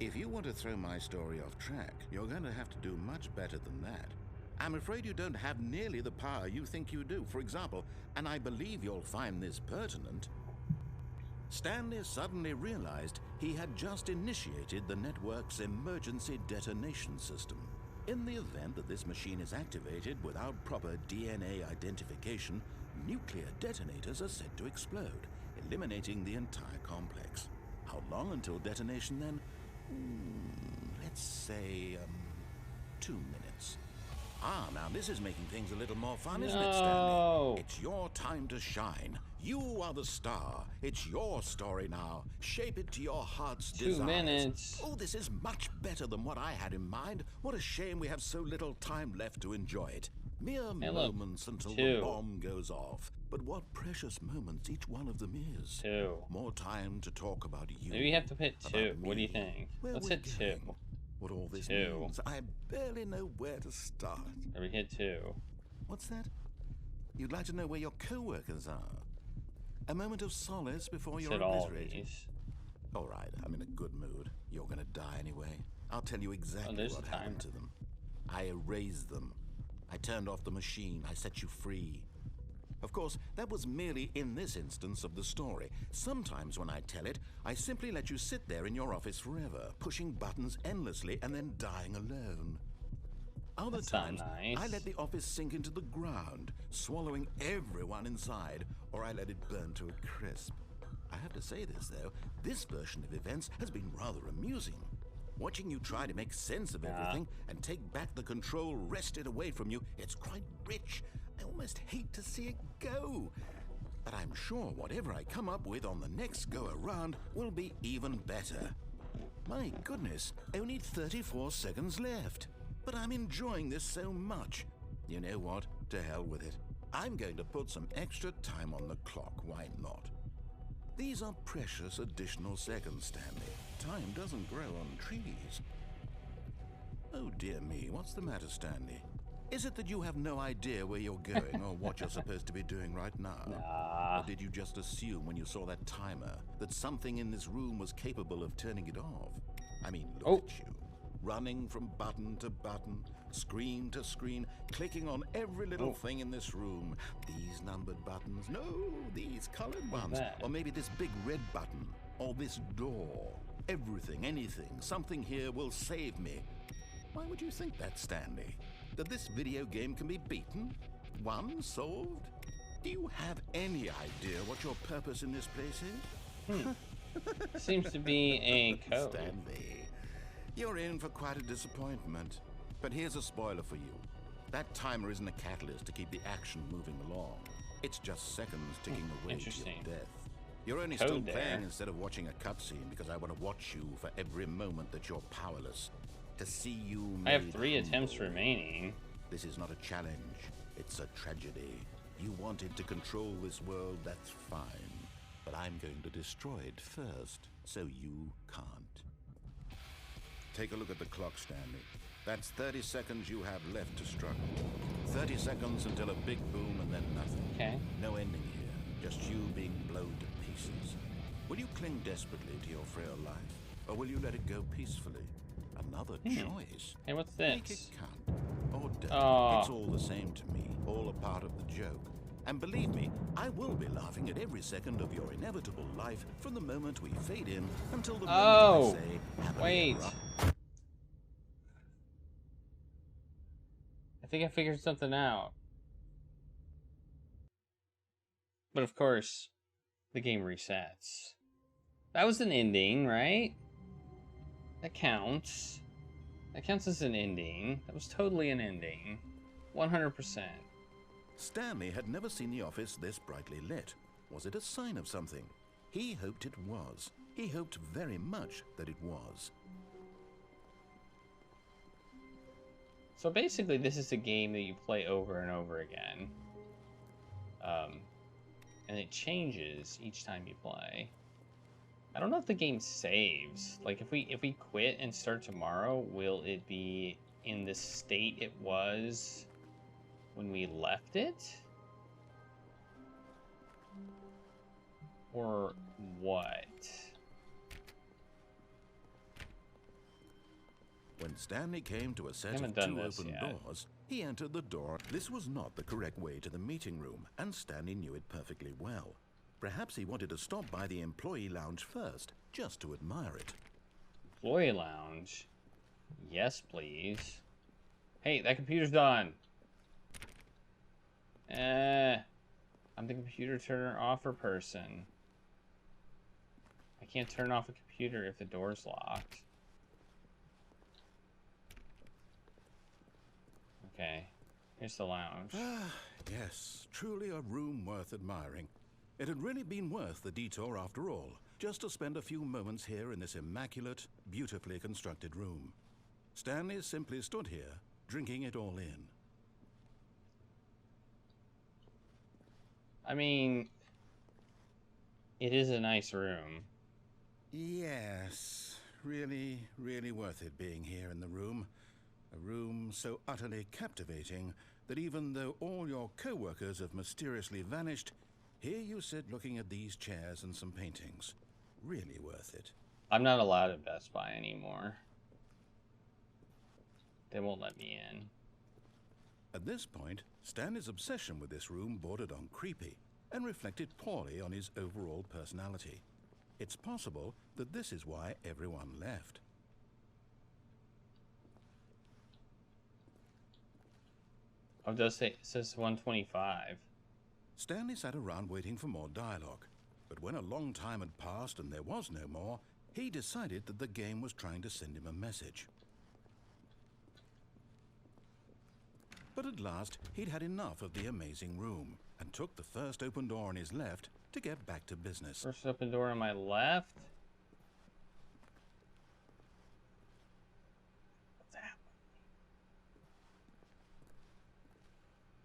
If you want to throw my story off track, you're going to have to do much better than that. I'm afraid you don't have nearly the power you think you do. For example, and I believe you'll find this pertinent, Stanley suddenly realized he had just initiated the network's emergency detonation system. In the event that this machine is activated without proper DNA identification, nuclear detonators are said to explode, eliminating the entire complex. How long until detonation then? Let's say, 2 minutes. Ah, now this is making things a little more fun, isn't it, Stanley? It's your time to shine. You are the star. It's your story now. Shape it to your heart's desires. 2 minutes. Oh, this is much better than what I had in mind. What a shame we have so little time left to enjoy it. Mere moments until the bomb goes off. But what precious moments each one of them is. 2. More time to talk about you. Maybe you have to hit 2. What do you think? Let's hit 2. What all this means, I barely know where to start. Maybe hit 2. What's that? You'd like to know where your co-workers are? A moment of solace before you're obliterated. All right, I'm in a good mood. You're gonna die anyway. I'll tell you exactly what happened to them. I erased them. I turned off the machine. I set you free. Of course, that was merely in this instance of the story. Sometimes when I tell it, I simply let you sit there in your office forever, pushing buttons endlessly and then dying alone. Other times, I let the office sink into the ground, swallowing everyone inside, or I let it burn to a crisp. I have to say this, though, this version of events has been rather amusing. Watching you try to make sense of everything and take back the control wrested away from you, it's quite rich. I almost hate to see it go. But I'm sure whatever I come up with on the next go-around will be even better. My goodness, only 34 seconds left. But I'm enjoying this so much. You know what? To hell with it. I'm going to put some extra time on the clock, why not? These are precious additional seconds, Stanley. Time doesn't grow on trees. Oh dear me, what's the matter, Stanley? Is it that you have no idea where you're going or what you're supposed to be doing right now? Or did you just assume when you saw that timer that something in this room was capable of turning it off? I mean, look at you. Running from button to button, screen to screen, clicking on every little thing in this room. These numbered buttons, no, these colored ones. Or maybe this big red button, or this door. Everything, anything, something here will save me. Why would you think that, Stanley? That this video game can be beaten? Won? Solved? Do you have any idea what your purpose in this place is? Seems to be a code. Stanley, you're in for quite a disappointment. But here's a spoiler for you. That timer isn't a catalyst to keep the action moving along. It's just seconds ticking away to your death. You're only still playing instead of watching a cutscene because I want to watch you for every moment that you're powerless. To see you I have 3 attempts remaining. This is not a challenge. It's a tragedy. You wanted to control this world, that's fine. But I'm going to destroy it first, so you can't. Take a look at the clock, Stanley. That's 30 seconds you have left to struggle. 30 seconds until a big boom and then nothing. Okay. No ending here, just you being blown to pieces. Will you cling desperately to your frail life, or will you let it go peacefully? Another choice. Hey, what's this? Make it count. Or don't. It's all the same to me, all a part of the joke. And believe me, I will be laughing at every second of your inevitable life from the moment we fade in until the moment I say, wait. I think I figured something out. But of course, the game resets. That was an ending, right? That counts. That counts as an ending. That was totally an ending. 100%. Stanley had never seen the office this brightly lit. Was it a sign of something? He hoped it was. He hoped very much that it was. So basically, this is a game that you play over and over again. And it changes each time you play. I don't know if the game saves. Like, if we quit and start tomorrow, will it be in the state it was when we left it? Or what? When Stanley came to a set of Haven't done 2 this open yet. doors, he entered the door. This was not the correct way to the meeting room, and Stanley knew it perfectly well. Perhaps he wanted to stop by the employee lounge first, just to admire it. Employee lounge. Yes, please. Hey, that computer's done. I'm the computer turner offer person. I can't turn off a computer if the door's locked. Okay, here's the lounge. Ah, yes, truly a room worth admiring. It had really been worth the detour after all, just to spend a few moments here in this immaculate, beautifully constructed room. Stanley simply stood here, drinking it all in. I mean, it is a nice room. Yes, really, really worth it being here in the room. A room so utterly captivating that even though all your co-workers have mysteriously vanished, here you sit looking at these chairs and some paintings. Really worth it. I'm not allowed at Best Buy anymore. They won't let me in. At this point, Stanley's obsession with this room bordered on creepy and reflected poorly on his overall personality. It's possible that this is why everyone left. Oh, it does say, it says 125. Stanley sat around waiting for more dialogue, but when a long time had passed and there was no more, he decided that the game was trying to send him a message. But at last, he'd had enough of the amazing room and took the first open door on his left to get back to business. First open door on my left. What's that?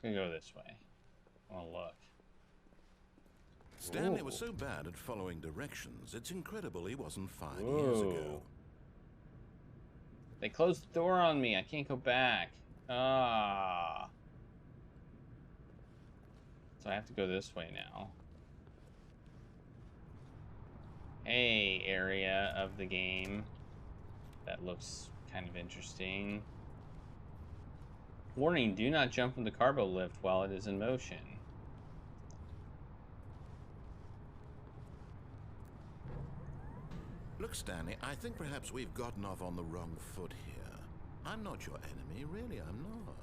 I'm gonna go this way. I wanna look. Stanley Ooh. was so bad at following directions, it's incredible he wasn't 5 years Whoa. ago. They closed the door on me. I can't go back. Ah. So I have to go this way now. Hey, area of the game. That looks kind of interesting. Warning, do not jump from the cargo lift while it is in motion. Look, Stanley, I think perhaps we've gotten off on the wrong foot here. I'm not your enemy, really, I'm not.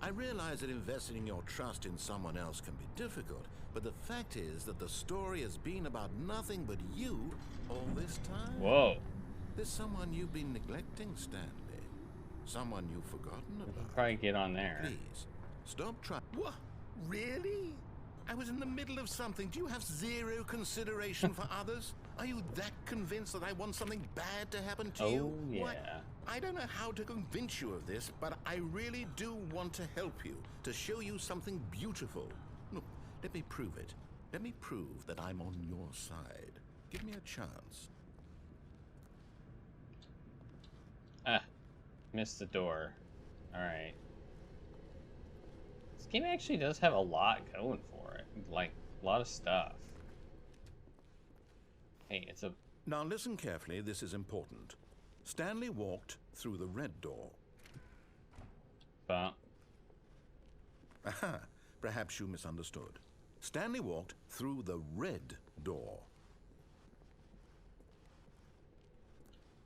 I realize that investing your trust in someone else can be difficult, but the fact is that the story has been about nothing but you all this time. Whoa. There's someone you've been neglecting, Stanley. Someone you've forgotten about. Probably get on there. Please, stop trying. What? Really? I was in the middle of something. Do you have zero consideration for others? Are you that convinced that I want something bad to happen to you? Oh, yeah. Why, I don't know how to convince you of this, but I really do want to help you, to show you something beautiful. Look, let me prove it. Let me prove that I'm on your side. Give me a chance. Ah, missed the door. Alright. This game actually does have a lot going for it. Like, a lot of stuff. Hey, it's a... Now listen carefully, this is important. Stanley walked through the red door. But... Aha, perhaps you misunderstood. Stanley walked through the red door.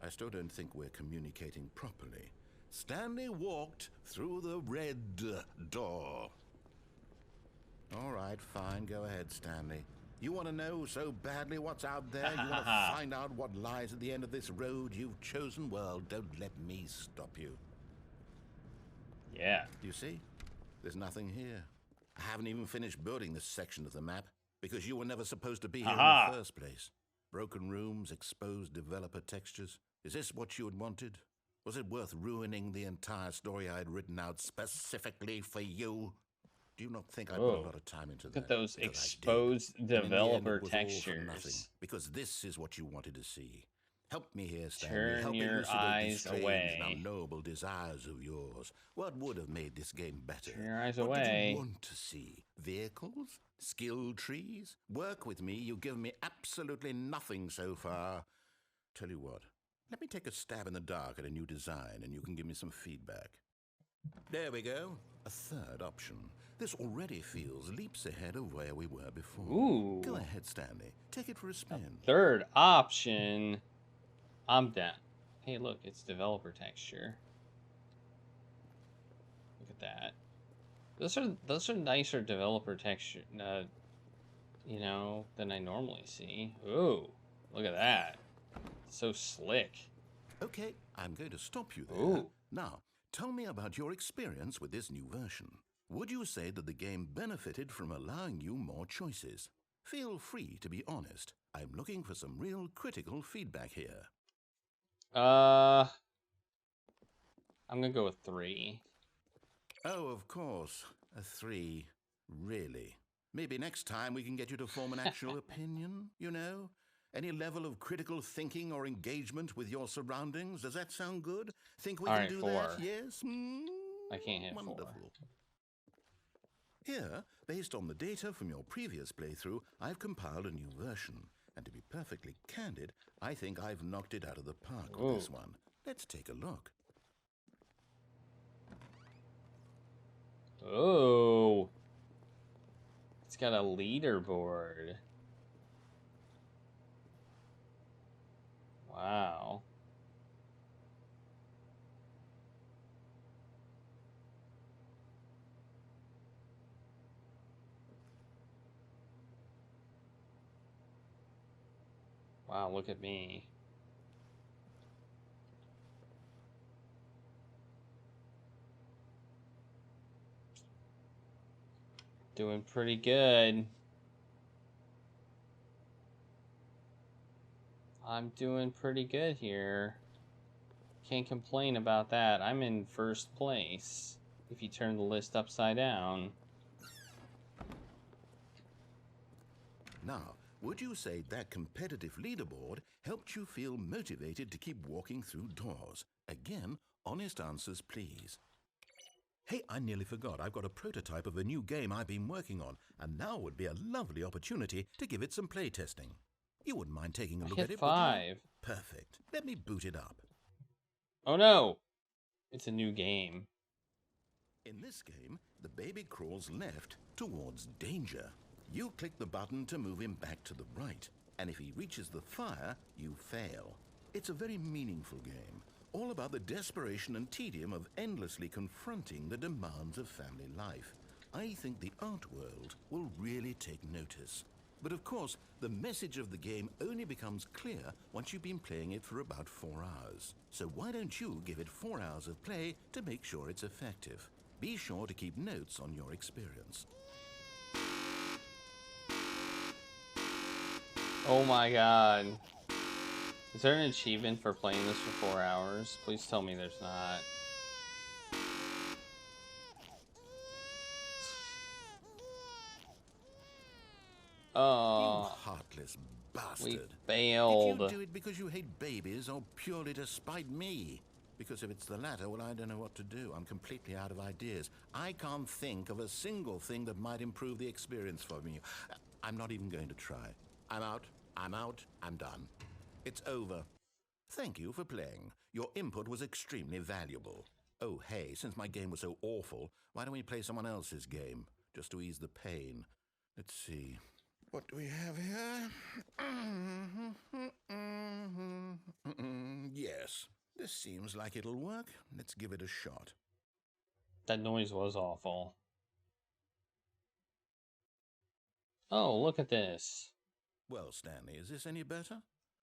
I still don't think we're communicating properly. Stanley walked through the red door. All right, fine, go ahead, Stanley. You want to know so badly what's out there? You want to find out what lies at the end of this road you've chosen? Well, don't let me stop you. Yeah. You see? There's nothing here. I haven't even finished building this section of the map because you were never supposed to be here in the first place. Broken rooms, exposed developer textures. Is this what you had wanted? Was it worth ruining the entire story I had written out specifically for you? Do you not think I put a lot of time into that? Look at those Because I exposed did. And in the end, developer it was all for nothing, textures. because this is what you wanted to see. Help me here, Stanley. Turn Help your elucidate eyes these strange away. and unknowable desires of yours. What would have made this game better? Turn your eyes What did away. you want to see? Vehicles? Skill trees? Work with me. You've given me absolutely nothing so far. Tell you what, Let me take a stab in the dark at a new design, and you can give me some feedback. There we go. A third option. This already feels leaps ahead of where we were before. Ooh. Go ahead, Stanley. Take it for a spin. Third option. I'm down. Hey, look, it's developer texture. Look at that. Those are nicer developer texture, you know, than I normally see. Ooh, look at that. So slick. Okay, I'm going to stop you there. Ooh. Now, tell me about your experience with this new version. Would you say that the game benefited from allowing you more choices? Feel free to be honest. I'm looking for some real critical feedback here. I'm gonna go with 3. Oh, of course. A 3. Really? Maybe next time we can get you to form an actual opinion, you know? Any level of critical thinking or engagement with your surroundings? Does that sound good? Think we can do 4. that? Yes? I can't hit 4. Wonderful. Here, based on the data from your previous playthrough, I've compiled a new version. And to be perfectly candid, I think I've knocked it out of the park with this one. Let's take a look. Oh. It's got a leaderboard. Wow. Wow, look at me. Doing pretty good. I'm doing pretty good here. Can't complain about that. I'm in first place if you turn the list upside down. Now, would you say that competitive leaderboard helped you feel motivated to keep walking through doors? Again, honest answers, please. Hey, I nearly forgot. I've got a prototype of a new game I've been working on, and now would be a lovely opportunity to give it some playtesting. You wouldn't mind taking a look at it, 5. would you? Perfect. Let me boot it up. Oh no! It's a new game. In this game, the baby crawls left towards danger. You click the button to move him back to the right, and if he reaches the fire, you fail. It's a very meaningful game, all about the desperation and tedium of endlessly confronting the demands of family life. I think the art world will really take notice. But of course, the message of the game only becomes clear once you've been playing it for about 4 hours. So why don't you give it 4 hours of play to make sure it's effective? Be sure to keep notes on your experience. Oh my god. Is there an achievement for playing this for 4 hours? Please tell me there's not. Oh, You heartless bastard. we failed. Did you do it because you hate babies or purely to spite me? Because if it's the latter, well, I don't know what to do. I'm completely out of ideas. I can't think of a single thing that might improve the experience for me. I'm not even going to try. I'm out. I'm done. It's over. Thank you for playing. Your input was extremely valuable. Oh, hey, since my game was so awful, why don't we play someone else's game, just to ease the pain? Let's see. What do we have here? Yes, this seems like it'll work. Let's give it a shot. That noise was awful. Oh, look at this. Well, Stanley, is this any better?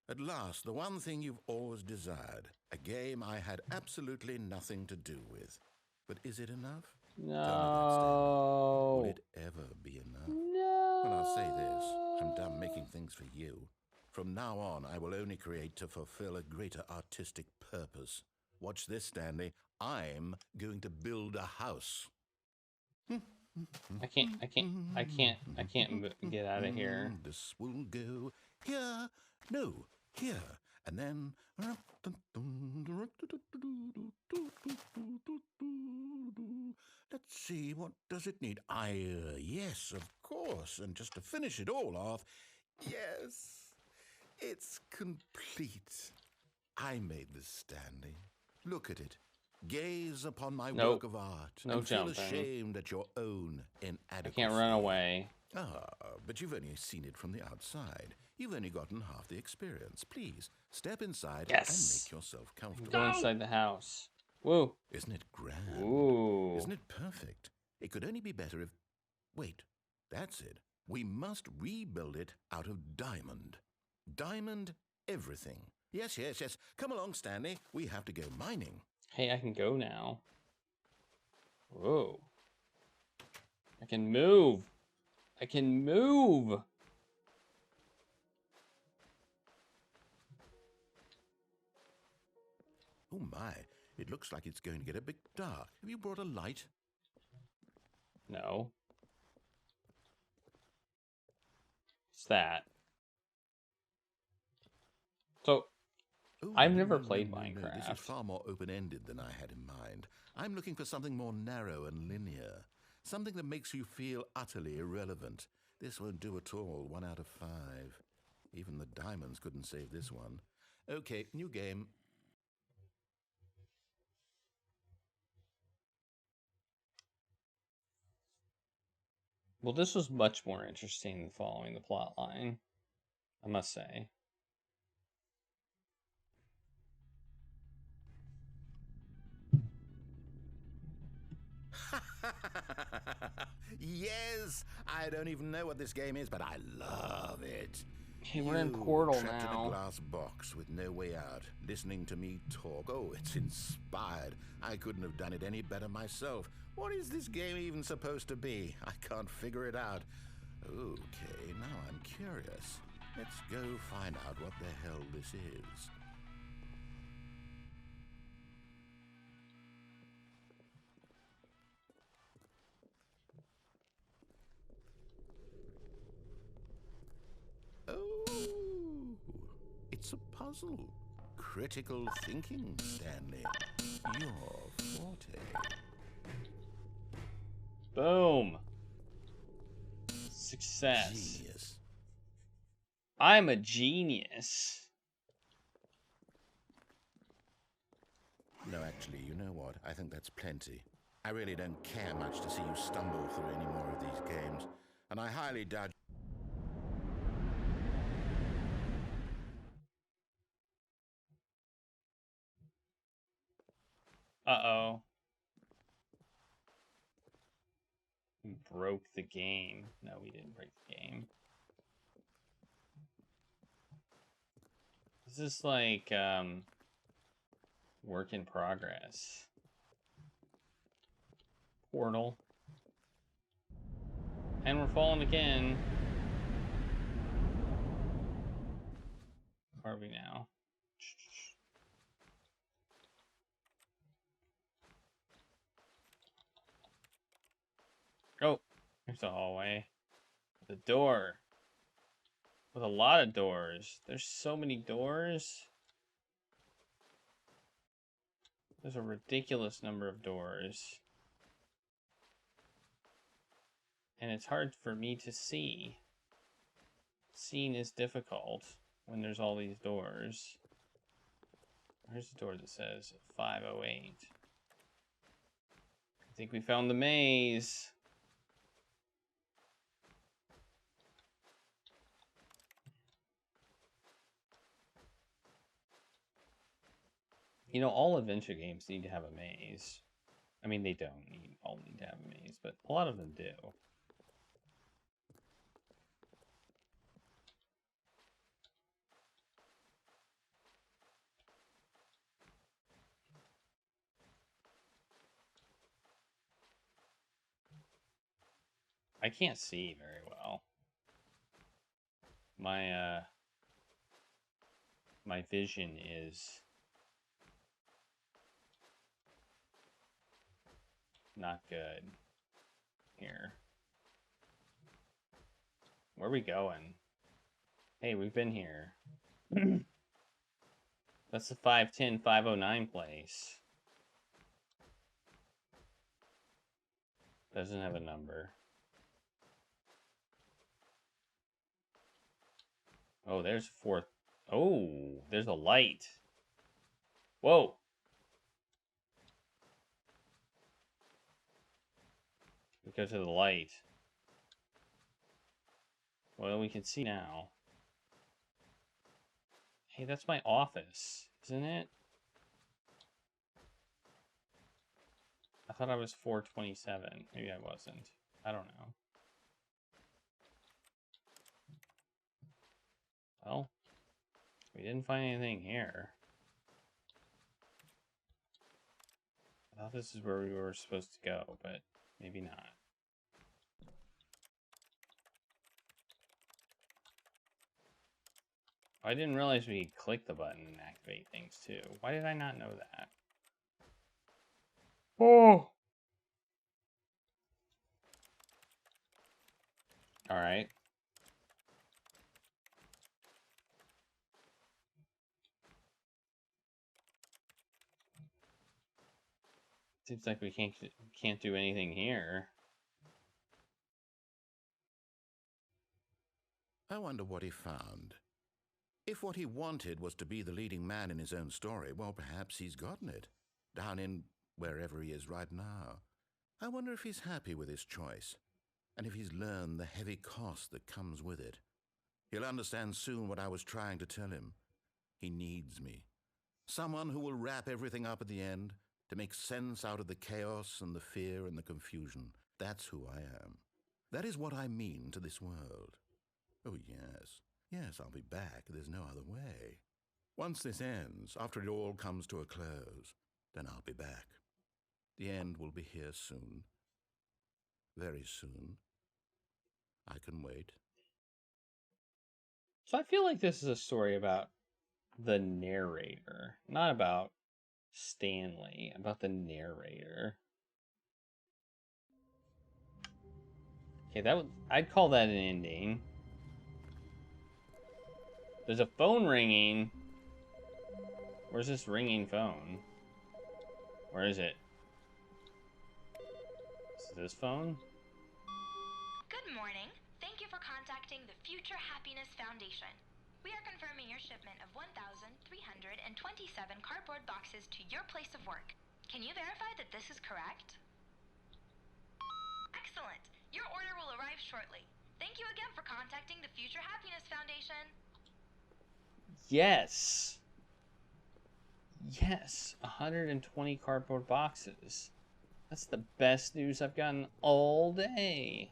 At last, the one thing you've always desired. A game I had absolutely nothing to do with. But is it enough? No. Tell me that, Stanley. Will it ever be enough? No. Well, I'll say this. I'm done making things for you. From now on, I will only create to fulfill a greater artistic purpose. Watch this, Stanley. I'm going to build a house. I can't get out of here. This will go here. No, here. And then... Let's see, what does it need? Yes, of course. And just to finish it all off, yes, it's complete. I made this, Stanley. Look at it. Gaze upon my Nope. work of art No and feel jumping. ashamed at your own I inadequacy. can't run away. Ah, but you've only seen it from the outside. You've only gotten half the experience. Please, step inside and make yourself comfortable. Go inside the house. Woo. Isn't it grand? Ooh. Isn't it perfect? It could only be better if... Wait, that's it. We must rebuild it out of diamond. Diamond everything. Yes, yes, yes. Come along, Stanley. We have to go mining. Hey, I can go now. Whoa. I can move. I can move. Oh my, it looks like it's going to get a bit dark. Have you brought a light? No. It's that. So, Oh, I've no, never no, played no, no, no. This is Minecraft. far more open-ended than I had in mind. I'm looking for something more narrow and linear. Something that makes you feel utterly irrelevant. This won't do at all. 1 out of 5. Even the diamonds couldn't save this one. Okay, new game. Well, this was much more interesting than following the plot line, I must say. Yes! I don't even know what this game is, but I love it. Hey, we're in You, Portal trapped in a now. glass box with no way out, listening to me talk. Oh, it's inspired. I couldn't have done it any better myself. What is this game even supposed to be? I can't figure it out. Okay, now I'm curious. Let's go find out what the hell this is. Oh, it's a puzzle. Critical thinking, Stanley. Your forte. Boom. Success. Genius. I'm a genius. No, actually, you know what? I think that's plenty. I really don't care much to see you stumble through any more of these games. And I highly doubt... Uh-oh. We broke the game. No, we didn't break the game. This is like, work in progress. Portal. And we're falling again. Where are we now? Oh, there's a hallway. The door. With a lot of doors. There's so many doors. There's a ridiculous number of doors. And it's hard for me to see. Seeing is difficult when there's all these doors. Here's the door that says 508. I think we found the maze. You know, all adventure games need to have a maze. I mean, they don't all need to have a maze, but a lot of them do. I can't see very well. My vision is not good here. Where are we going? Hey, we've been here. That's the 510 509 place. Doesn't have a number. Oh, there's fourth. Oh, there's a light. Whoa. We go to the light. Well, we can see now. Hey, that's my office, isn't it? I thought I was 427. Maybe I wasn't. I don't know. Well, we didn't find anything here. I thought this is where we were supposed to go, but maybe not. I didn't realize we could click the button and activate things too. Why did I not know that? Oh! Alright. Seems like we can't do anything here. I wonder what he found. If what he wanted was to be the leading man in his own story, well, perhaps he's gotten it. Down in wherever he is right now. I wonder if he's happy with his choice, and if he's learned the heavy cost that comes with it. He'll understand soon what I was trying to tell him. He needs me. Someone who will wrap everything up at the end, to make sense out of the chaos and the fear and the confusion. That's who I am. That is what I mean to this world. Oh, yes. Yes, I'll be back. There's no other way. Once this ends, after it all comes to a close, then I'll be back. The end will be here soon. Very soon. I can wait. So I feel like this is a story about the narrator, not about Stanley, about the narrator. Okay, I'd call that an ending. There's a phone ringing. Where's this ringing phone? Where is it? Is this phone? Good morning. Thank you for contacting the Future Happiness Foundation. We are confirming your shipment of 1,327 cardboard boxes to your place of work. Can you verify that this is correct? Excellent. Your order will arrive shortly. Thank you again for contacting the Future Happiness Foundation. Yes. Yes. 120 cardboard boxes. That's the best news I've gotten all day.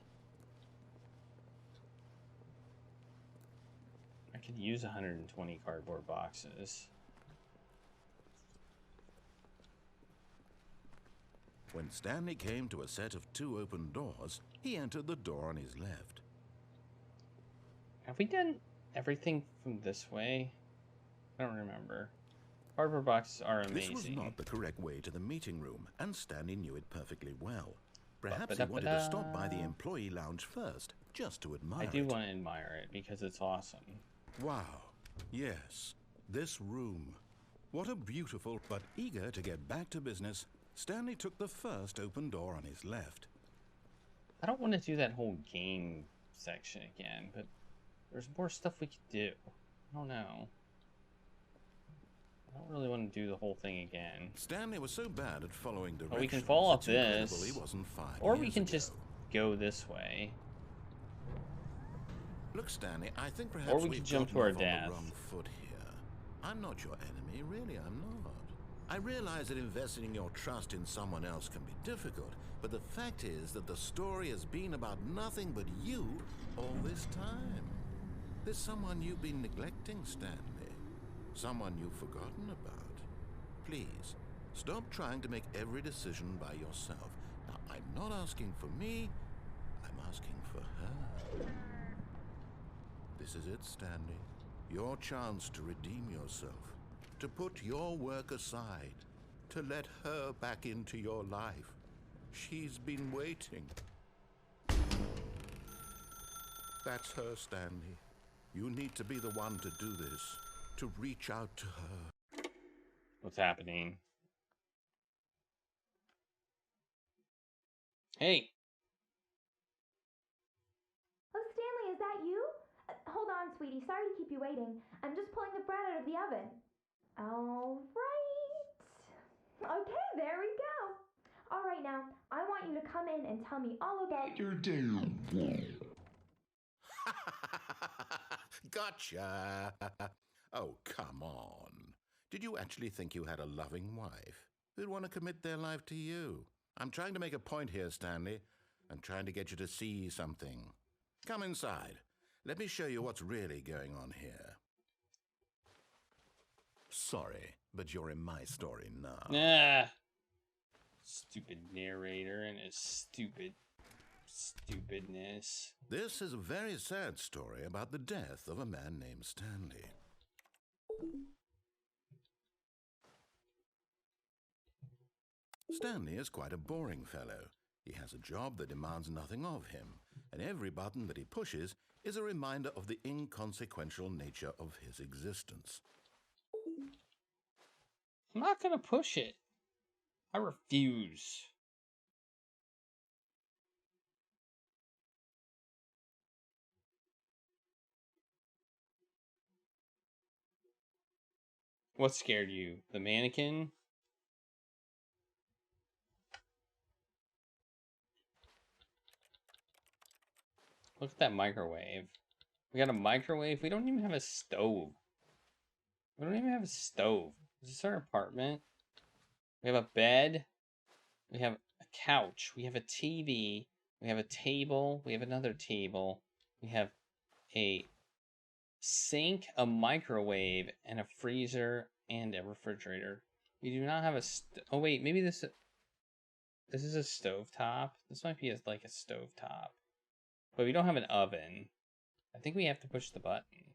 I could use 120 cardboard boxes. When Stanley came to a set of 2 open doors, he entered the door on his left. Have we done everything from this way? I don't remember. Cardboard boxes are amazing. This was not the correct way to the meeting room, and Stanley knew it perfectly well. Perhaps he wanted to stop by the employee lounge first, just to admire it. I do want to admire it, because it's awesome. Wow. Yes. This room. What a beautiful, but eager to get back to business, Stanley took the first open door on his left. I don't want to do that whole game section again, but there's more stuff we could do. I don't know. I don't really want to do the whole thing again. Stanley was so bad at following directions. Well, we can follow up it's this, incredible he wasn't 5 or we years can ago. just go this way. Look, Stanley, I think perhaps Or we we've could jump to gotten our off on death. the wrong foot here. I'm not your enemy, really, I'm not. I realize that investing your trust in someone else can be difficult, but the fact is that the story has been about nothing but you all this time. There's someone you've been neglecting, Stanley. Someone you've forgotten about. Please, stop trying to make every decision by yourself. Now, I'm not asking for me, I'm asking for her. This is it, Stanley. Your chance to redeem yourself. To put your work aside. To let her back into your life. She's been waiting. That's her, Stanley. You need to be the one to do this. To reach out to her. What's happening? Hey! Oh, Stanley, is that you? Hold on, sweetie. Sorry to keep you waiting. I'm just pulling the bread out of the oven. All right. Okay, there we go. All right, now, I want you to come in and tell me all about your day. Gotcha. Oh, come on. Did you actually think you had a loving wife who'd want to commit their life to you? I'm trying to make a point here, Stanley. I'm trying to get you to see something. Come inside. Let me show you what's really going on here. Sorry, but you're in my story now. Nah. Stupid narrator and his stupidness. This is a very sad story about the death of a man named Stanley. Stanley is quite a boring fellow. He has a job that demands nothing of him, and every button that he pushes is a reminder of the inconsequential nature of his existence. I'm not gonna push it. I refuse. What scared you? The mannequin? Look at that microwave. We got a microwave. We don't even have a stove. We don't even have a stove. Is this our apartment? We have a bed. We have a couch. We have a TV. We have a table. We have another table. We have a sink, a microwave, and a freezer, and a refrigerator. We do not have a oh wait, maybe this is a stovetop. This might be like a stovetop. But we don't have an oven. I think we have to push the button.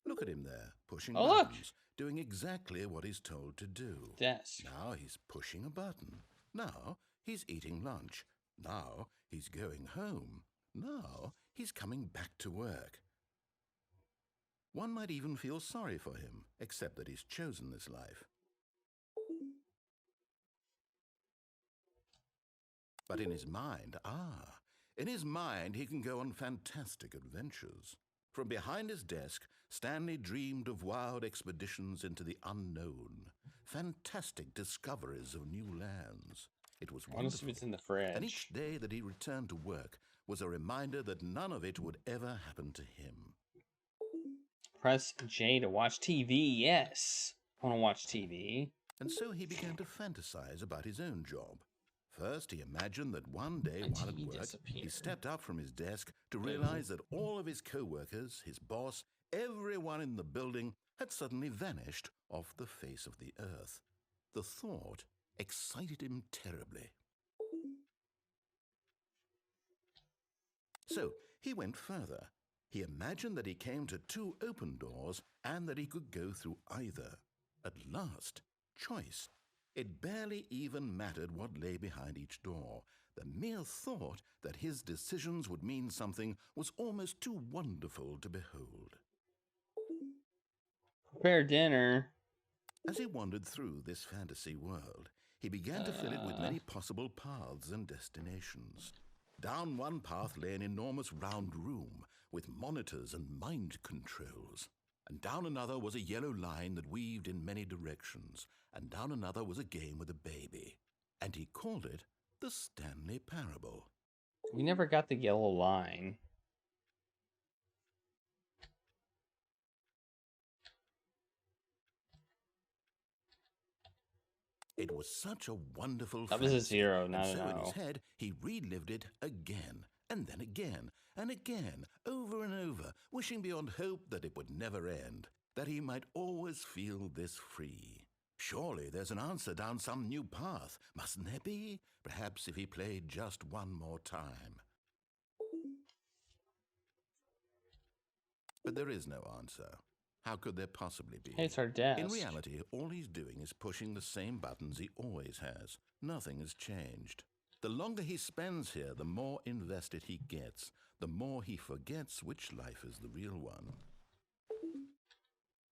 Look at him there, pushing Oh, buttons, doing exactly what he's told to do. Desk. Now he's pushing a button. Now he's eating lunch. Now he's going home. Now he's coming back to work. One might even feel sorry for him, except that he's chosen this life. But in his mind, he can go on fantastic adventures. From behind his desk, Stanley dreamed of wild expeditions into the unknown, fantastic discoveries of new lands. It was wonderful. It's in the fridge. And each day that he returned to work was a reminder that none of it would ever happen to him. Press J to watch TV. Yes. I want to watch TV. And so he began to fantasize about his own job. First, he imagined that one day while at work, he stepped up from his desk to realize that all of his co-workers, his boss, everyone in the building had suddenly vanished off the face of the earth. The thought excited him terribly. So he went further. He imagined that he came to two open doors and that he could go through either. At last, choice. It barely even mattered what lay behind each door. The mere thought that his decisions would mean something was almost too wonderful to behold. Prepare dinner. As he wandered through this fantasy world, he began to fill it with many possible paths and destinations. Down one path lay an enormous round room with monitors and mind controls. And down another was a yellow line that weaved in many directions. And down another was a game with a baby. And he called it the Stanley Parable. We never got the yellow line. It was such a wonderful That was a 0, not and an so in O. his head, he relived it again, and then again, and again, over and over, wishing beyond hope that it would never end, that he might always feel this free. Surely there's an answer down some new path, mustn't there be? Perhaps if he played just one more time. But there is no answer. How could there possibly be? Hey, it's our desk. In reality, all he's doing is pushing the same buttons he always has. Nothing has changed. The longer he spends here, the more invested he gets, the more he forgets which life is the real one.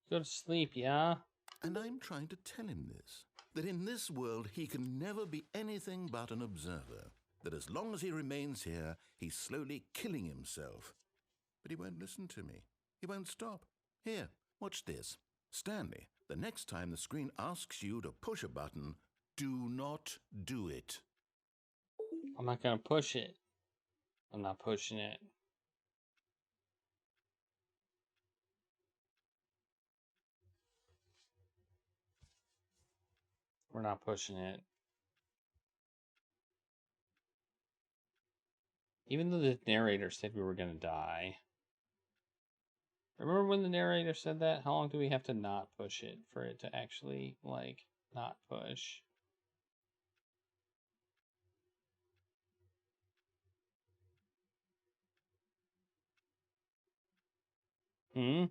Go to sleep, yeah? And I'm trying to tell him this, that in this world he can never be anything but an observer, that as long as he remains here, he's slowly killing himself. But he won't listen to me. He won't stop. Here, watch this. Stanley, the The next time the screen asks you to push a button, do not do it. I'm not gonna push it. I'm not pushing it. We're not pushing it. Even though the narrator said we were gonna die. Remember when the narrator said that? How long do we have to not push it for it to actually, like, not push? Hmm?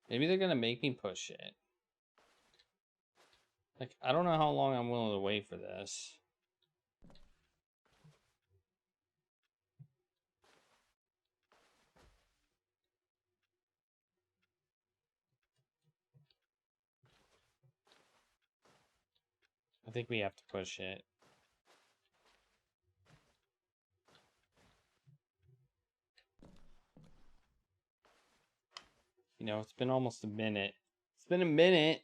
Maybe they're gonna make me push it. Like, I don't know how long I'm willing to wait for this. I think we have to push it. You know, it's been almost a minute. It's been a minute.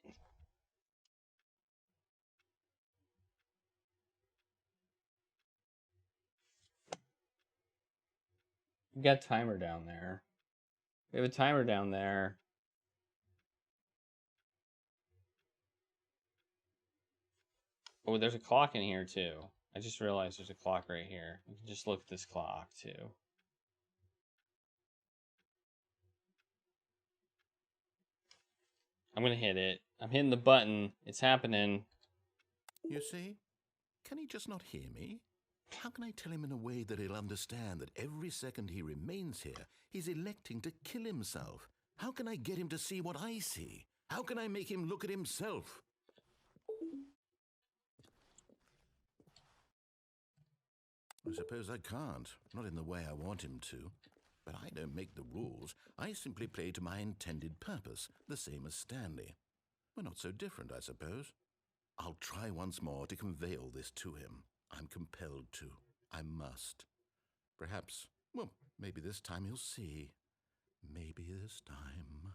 We got a timer down there. We have a timer down there. Oh, there's a clock in here too. I just realized there's a clock right here. You can just look at this clock too. I'm gonna hit it. I'm hitting the button. It's happening. You see? Can he just not hear me? How can I tell him in a way that he'll understand that every second he remains here, he's electing to kill himself? How can I get him to see what I see? How can I make him look at himself? I suppose I can't, not in the way I want him to. But I don't make the rules. I simply play to my intended purpose, the same as Stanley. We're not so different, I suppose. I'll try once more to convey all this to him. I'm compelled to. I must. Perhaps, well, maybe this time he'll see. Maybe this time.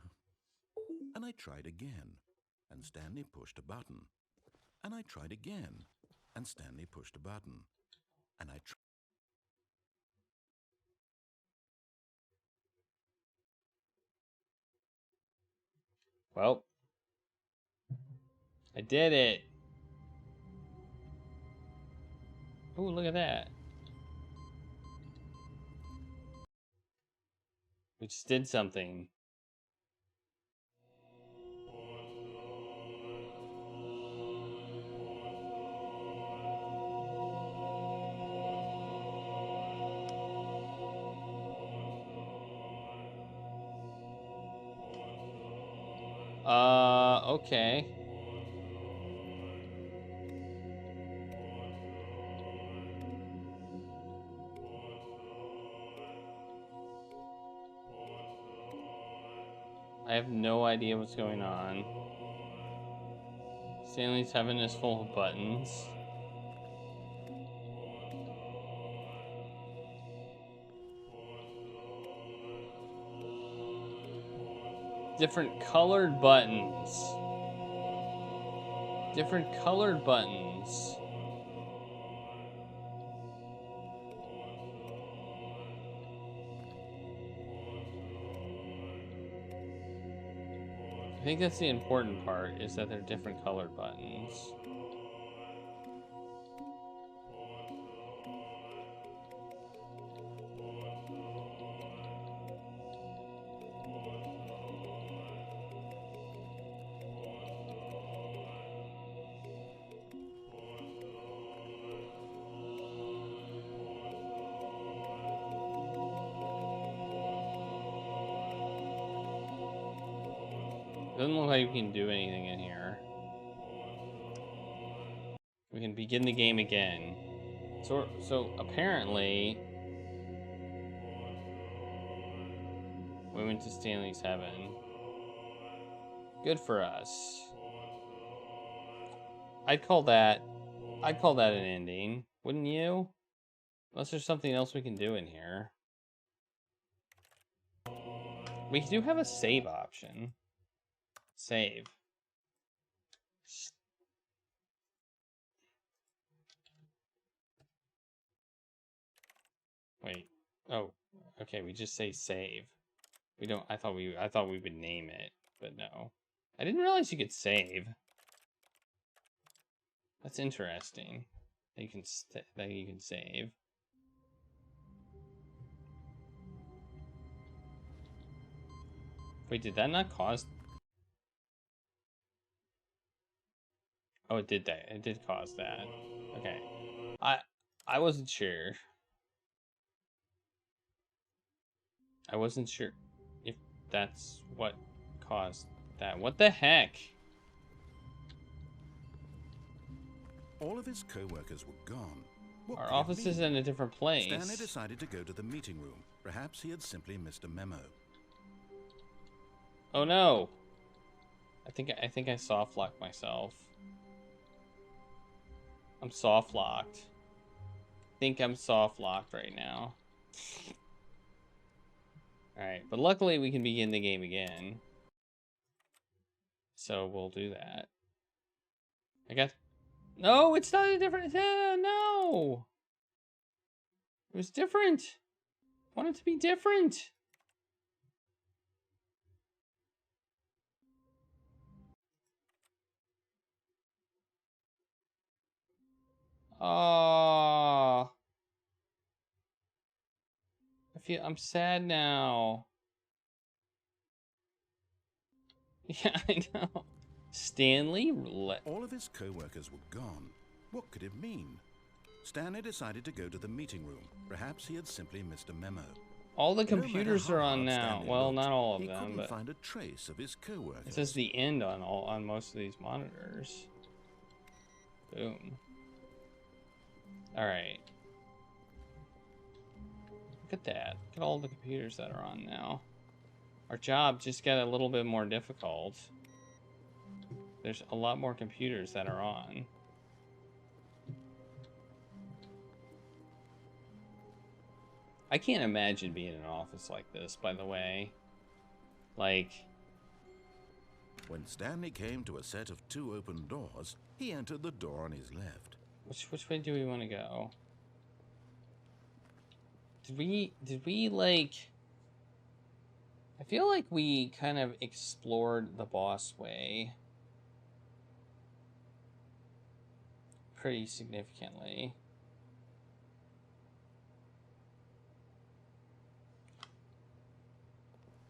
And I tried again, and Stanley pushed a button. And I tried again, and Stanley pushed a button. And I tried. Well, I did it. Ooh, look at that. We just did something. Okay. I have no idea what's going on. Stanley's heaven is full of buttons. Different colored buttons. Different colored buttons. I think that's the important part, is that they're different colored buttons. Doesn't look like we can do anything in here. We can begin the game again. So apparently, We went to Stanley's heaven. Good for us. I'd call that an ending, wouldn't you? Unless there's something else we can do in here. We do have a save option. Save. Wait. Oh, okay, we just say save. We don't I thought we would name it, but no. I didn't realize you could save. That's interesting. That you can save. Wait, did that not cause? Oh, it did that. It did cause that. Okay. I wasn't sure. I wasn't sure if that's what caused that. What the heck? All of his co-workers were gone. What Our could it office is mean? in a different place. Stanley decided to go to the meeting room. Perhaps he had simply missed a memo. Oh no! I think I soft locked myself. I'm soft locked. I think I'm soft locked right now. Alright, but luckily we can begin the game again. So we'll do that. I guess. No, it's not a different. No! It was different! I want it to be different! Oh, I'm sad now. Yeah, I know. Stanley? All of his co-workers were gone. What could it mean? Stanley decided to go to the meeting room. Perhaps he had simply missed a memo. All the No matter computers how are on hard now. Stanley Well, looked, not all of he them, couldn't but find a trace of his co-workers. it says the end on most of these monitors. Boom. All right. Look at that. Look at all the computers that are on now. Our job just got a little bit more difficult. There's a lot more computers that are on. I can't imagine being in an office like this, by the way. Like... When Stanley came to a set of 2 open doors, he entered the door on his left. Which way do we want to go? Did we like... I feel like we kind of explored the boss way pretty significantly.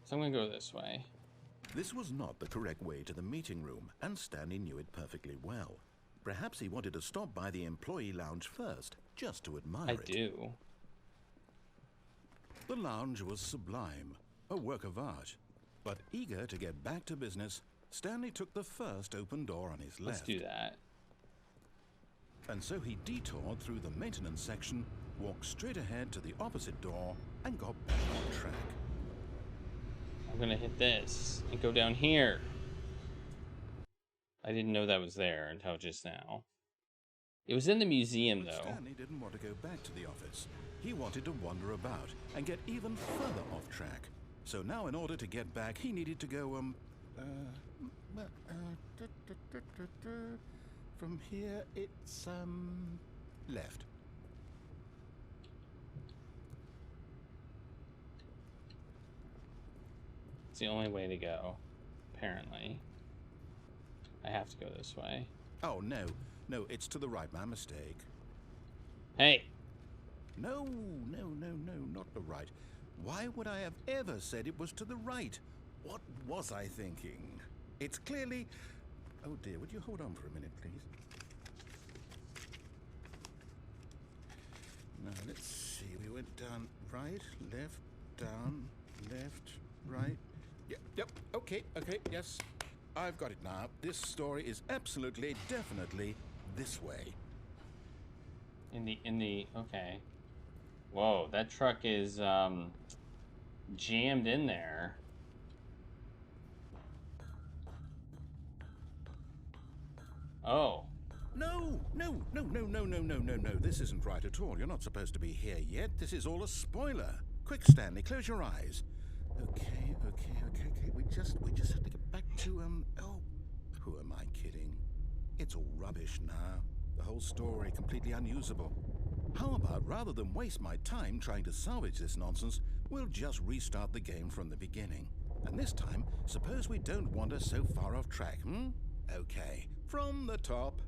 So I'm gonna go this way. This was not the correct way to the meeting room, and Stanley knew it perfectly well. Perhaps he wanted to stop by the employee lounge first, just to admire it. I do. The lounge was sublime, a work of art. But eager to get back to business, Stanley took the first open door on his left. Let's do that. And so he detoured through the maintenance section, walked straight ahead to the opposite door, and got back on track. I'm gonna hit this and go down here. I didn't know that was there until just now. It was in the museum, though. Stanley didn't want to go back to the office. He wanted to wander about and get even further off track. So now, in order to get back, he needed to go, from here, it's, left. It's the only way to go, apparently. I have to go this way. Oh, no. No, it's to the right. My mistake. Hey! No, not the right. Why would I have ever said it was to the right? What was I thinking? It's clearly... Oh dear, would you hold on for a minute, please? Now, let's see. We went down right, left, down, left, right. Yep, okay, yes. I've got it now. This story is absolutely, definitely this way. Okay. Whoa, that truck is, jammed in there. Oh. No, no, no, no, no, no, no, no, no. This isn't right at all. You're not supposed to be here yet. This is all a spoiler. Quick, Stanley, close your eyes. Okay. We just have to get back to, oh, who am I kidding? It's all rubbish now. The whole story completely unusable. How about, rather than waste my time trying to salvage this nonsense, we'll just restart the game from the beginning. And this time, suppose we don't wander so far off track, Okay, from the top.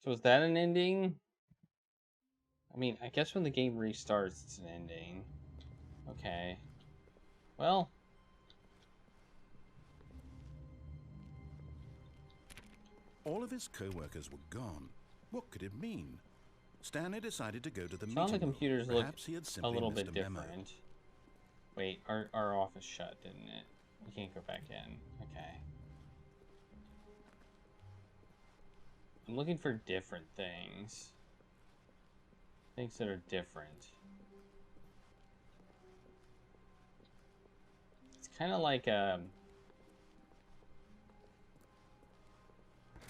So is that an ending? I mean, I guess when the game restarts, it's an ending. Okay. Well. All of his co-workers were gone. What could it mean? Stanley decided to go to the meeting Some of the room. computers look Perhaps he had a simply little missed bit a memo. different. Wait, our office shut, didn't it? We can't go back in. Okay. I'm looking for different things. Things that are different. It's kind of like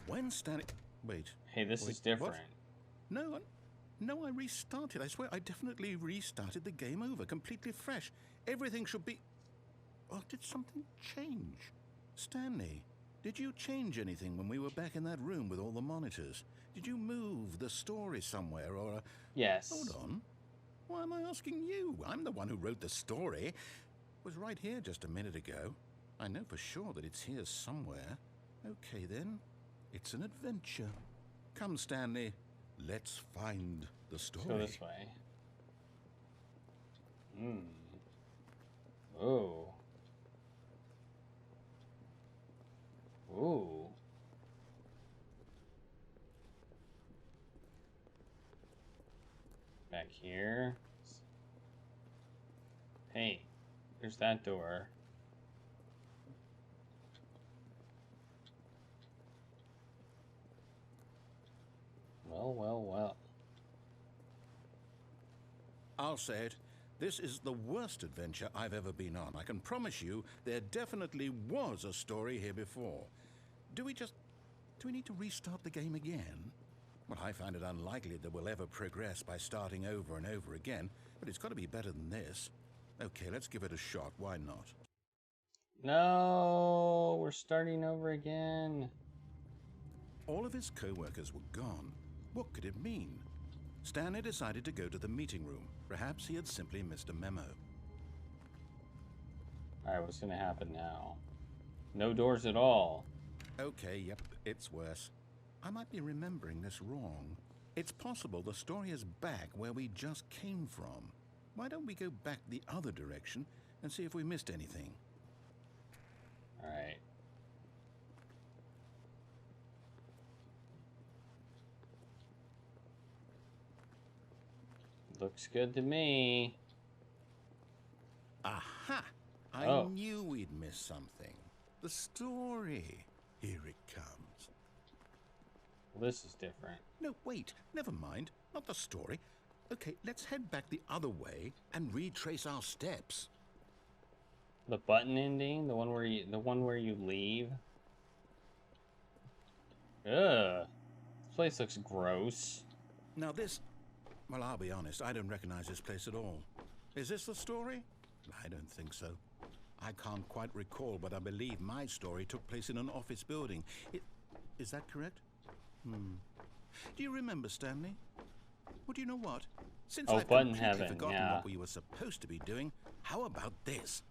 When Stanley... Wait. hey, this Wait, is different. What? No, I restarted. I swear, I definitely restarted the game over, completely fresh. Everything should be... Oh, did something change? Stanley, did you change anything when we were back in that room with all the monitors? Did you move the story somewhere, or... Yes. Hold on. Why am I asking you? I'm the one who wrote the story. It was right here just a minute ago. I know for sure that it's here somewhere. Okay, then. It's an adventure. Come, Stanley. Let's find the story. Let's go this way. Oh. Ooh. Back here. Hey, there's that door. Well. I'll say it. This is the worst adventure I've ever been on. I can promise you there definitely was a story here before. Do we need to restart the game again? Well, I find it unlikely that we'll ever progress by starting over and over again, but it's got to be better than this. Okay, let's give it a shot. Why not? No, we're starting over again. All of his co-workers were gone. What could it mean? Stanley decided to go to the meeting room. Perhaps he had simply missed a memo. Alright, what's gonna happen now? No doors at all. Okay, yep, it's worse. I might be remembering this wrong. It's possible the story is back where we just came from. Why don't we go back the other direction and see if we missed anything? Alright. Looks good to me. Aha! I Oh. knew we'd miss something. The story. Here it comes. Well, this is different. No, wait. Never mind. Not the story. Okay, let's head back the other way and retrace our steps. The button ending, the one where you leave. Ugh. This place looks gross. Now this... Well, I'll be honest, I don't recognize this place at all. Is this the story? I don't think so. I can't quite recall, but I believe my story took place in an office building. Is that correct? Do you remember, Stanley? Well, do you know what? Since I've button completely heaven, forgotten yeah. what we were supposed to be doing, how about this?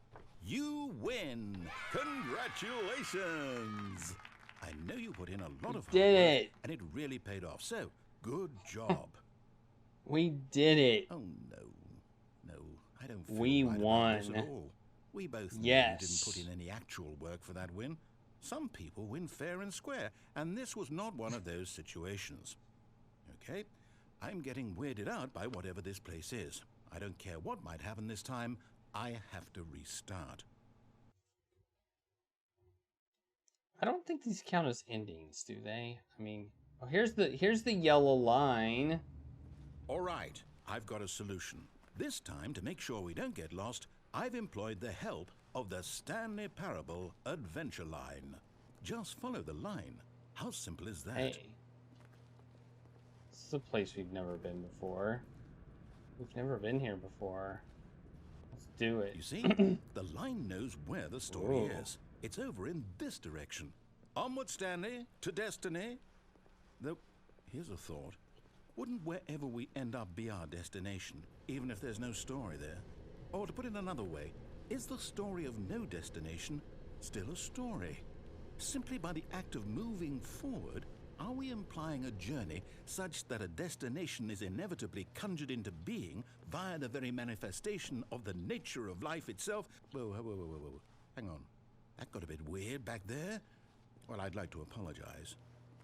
You win! Congratulations! I know you put in a lot of hard did work, it. and it really paid off. So, good job. We did it. Oh, no, I don't feel We right won. about this at all. We both knew Yes. we didn't put in any actual work for that win. Some people win fair and square, and this was not one of those situations. Okay, I'm getting weirded out by whatever this place is. I don't care what might happen this time. I have to restart. I don't think these count as endings, do they? I mean, oh, here's the yellow line. All right, I've got a solution. This time, to make sure we don't get lost, I've employed the help of the Stanley Parable adventure line. Just follow the line. How simple is that? Hey. This is a place we've never been before. We've never been here before. Let's do it. You see, the line knows where the story is. It's over in this direction. Onward, Stanley, to destiny. Though, here's a thought. Wouldn't wherever we end up be our destination, even if there's no story there? Or to put it another way, is the story of no destination still a story? Simply by the act of moving forward, are we implying a journey such that a destination is inevitably conjured into being via the very manifestation of the nature of life itself? Whoa. Hang on. That got a bit weird back there. Well, I'd like to apologize.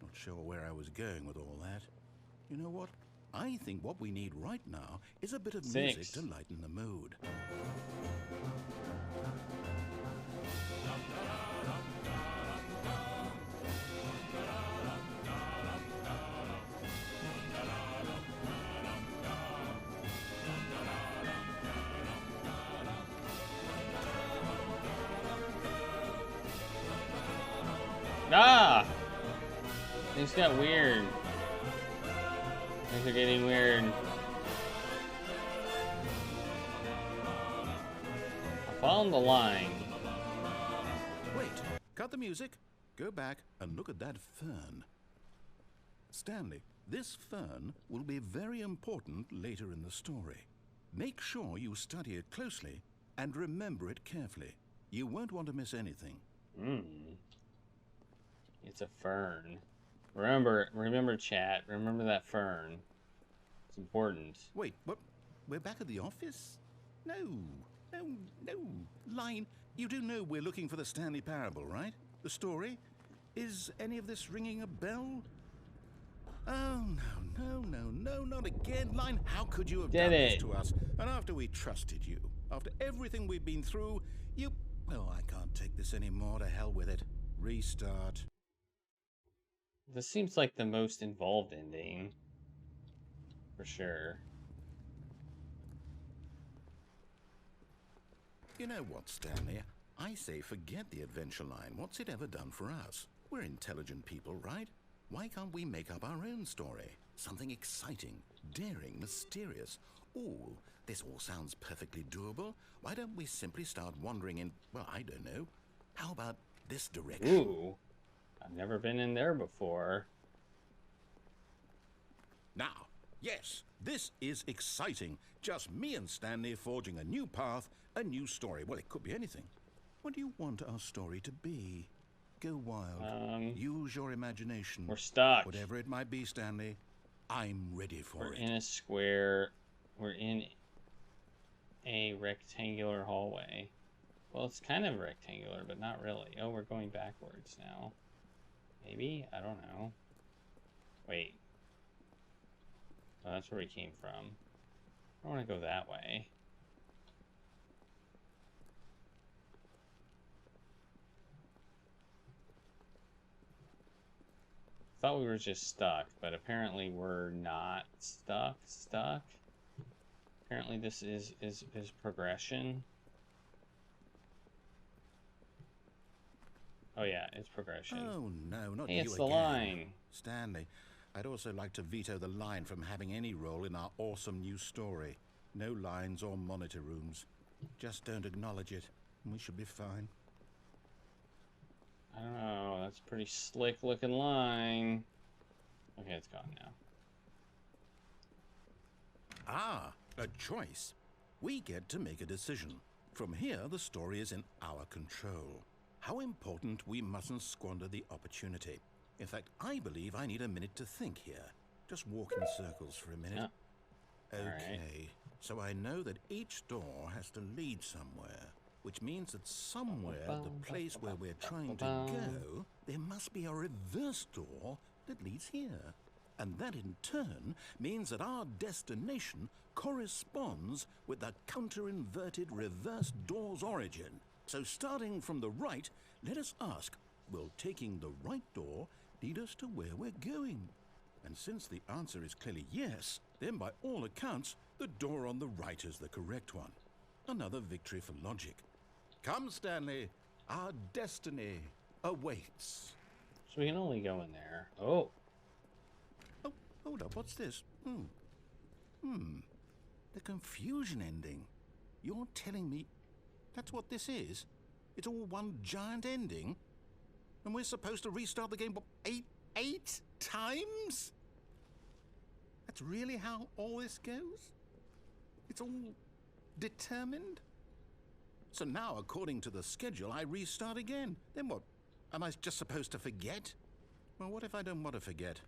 Not sure where I was going with all that. You know what? I think what we need right now is a bit of music to lighten the mood. Ah! Things got weird. Things are getting weird. I found the line. Wait, cut the music. Go back and look at that fern. Stanley, this fern will be very important later in the story. Make sure you study it closely and remember it carefully. You won't want to miss anything. It's a fern. Remember, chat. Remember that fern. It's important. Wait, what? We're back at the office? No. Line, you do know we're looking for the Stanley Parable, right? The story? Is any of this ringing a bell? Oh, no, not again. Line, how could you have done this to us? And after we trusted you, after everything we've been through, you... Oh, I can't take this anymore. To hell with it. Restart. This seems like the most involved ending. For sure. You know what, Stanley? I say forget the adventure line. What's it ever done for us? We're intelligent people, right? Why can't we make up our own story? Something exciting, daring, mysterious. Ooh, this all sounds perfectly doable. Why don't we simply start wandering in, well, I don't know. How about this direction? Ooh, I've never been in there before. Now, yes, this is exciting. Just me and Stanley forging a new path, a new story. Well, it could be anything. What do you want our story to be? Go wild. Use your imagination. We're stuck. Whatever it might be, Stanley, I'm ready for it. We're in a square. We're in a rectangular hallway. Well, it's kind of rectangular, but not really. Oh, we're going backwards now. Maybe? I don't know. Wait. Oh, that's where we came from. I want to go that way. Thought we were just stuck, but apparently we're not stuck. Apparently this is progression. Oh yeah, it's progression. Oh no, not hey, you it's again. The line. Stanley, I'd also like to veto the line from having any role in our awesome new story. No lines or monitor rooms. Just don't acknowledge it, and we should be fine. I don't know, that's a pretty slick looking line. Okay, it's gone now. Ah, a choice. We get to make a decision. From here, the story is in our control. How important we mustn't squander the opportunity. In fact, I believe I need a minute to think here. Just walk in circles for a minute. Yeah. Okay, so I know that each door has to lead somewhere, which means that somewhere, the place where we're trying to go, there must be a reverse door that leads here. And that in turn means that our destination corresponds with the counter-inverted reverse door's origin. So starting from the right, let us ask, will taking the right door lead us to where we're going? And since the answer is clearly yes, then by all accounts, the door on the right is the correct one. Another victory for logic. Come, Stanley, our destiny awaits. So we can only go in there. Oh. Hold up, what's this? The confusion ending. You're telling me that's what this is? It's all one giant ending? And we're supposed to restart the game, what, eight times? That's really how all this goes? It's all determined? So now, according to the schedule, I restart again. Then what? Am I just supposed to forget? Well, what if I don't want to forget?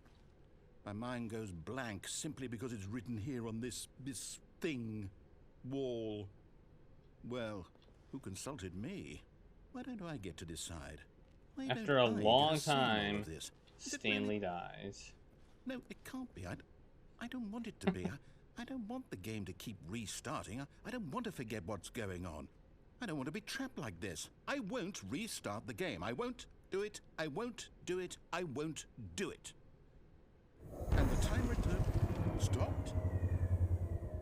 My mind goes blank simply because it's written here on this thing, wall. Well, who consulted me? Why don't I get to decide? Why After a don't I long get a say in all time, of this? Is it Stanley really? dies. No, it can't be. I don't want it to be. I don't want the game to keep restarting. I don't want to forget what's going on. I don't want to be trapped like this. I won't restart the game. I won't do it. I won't do it. I won't do it. And the timer stopped?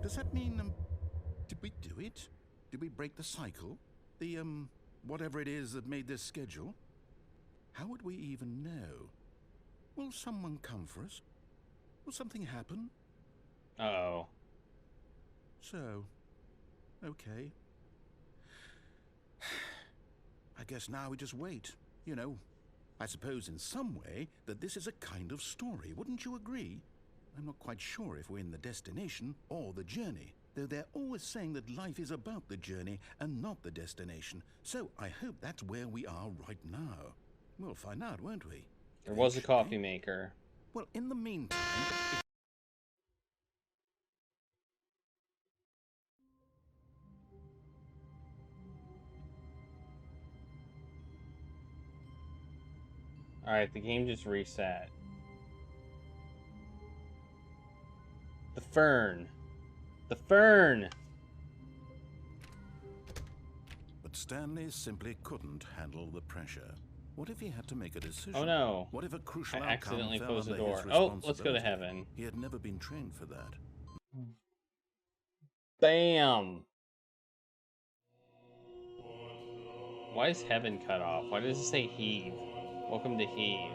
Does that mean, did we do it? Did we break the cycle? The, whatever it is that made this schedule? How would we even know? Will someone come for us? Will something happen? Uh-oh. So, okay. I guess now we just wait. You know, I suppose in some way that this is a kind of story. Wouldn't you agree? I'm not quite sure if we're in the destination or the journey, though they're always saying that life is about the journey and not the destination. So I hope that's where we are right now. We'll find out, won't we? There was a Eventually. coffee maker. Well, in the meantime... Alright, the game just reset. The fern. The fern! But Stanley simply couldn't handle the pressure. What if he had to make a decision? Oh no. What if a crucial I outcome accidentally fell closed the under door. his Oh, let's go to responsibility? heaven. He had never been trained for that. Bam! Why is heaven cut off? Why does it say heave? Welcome to heave.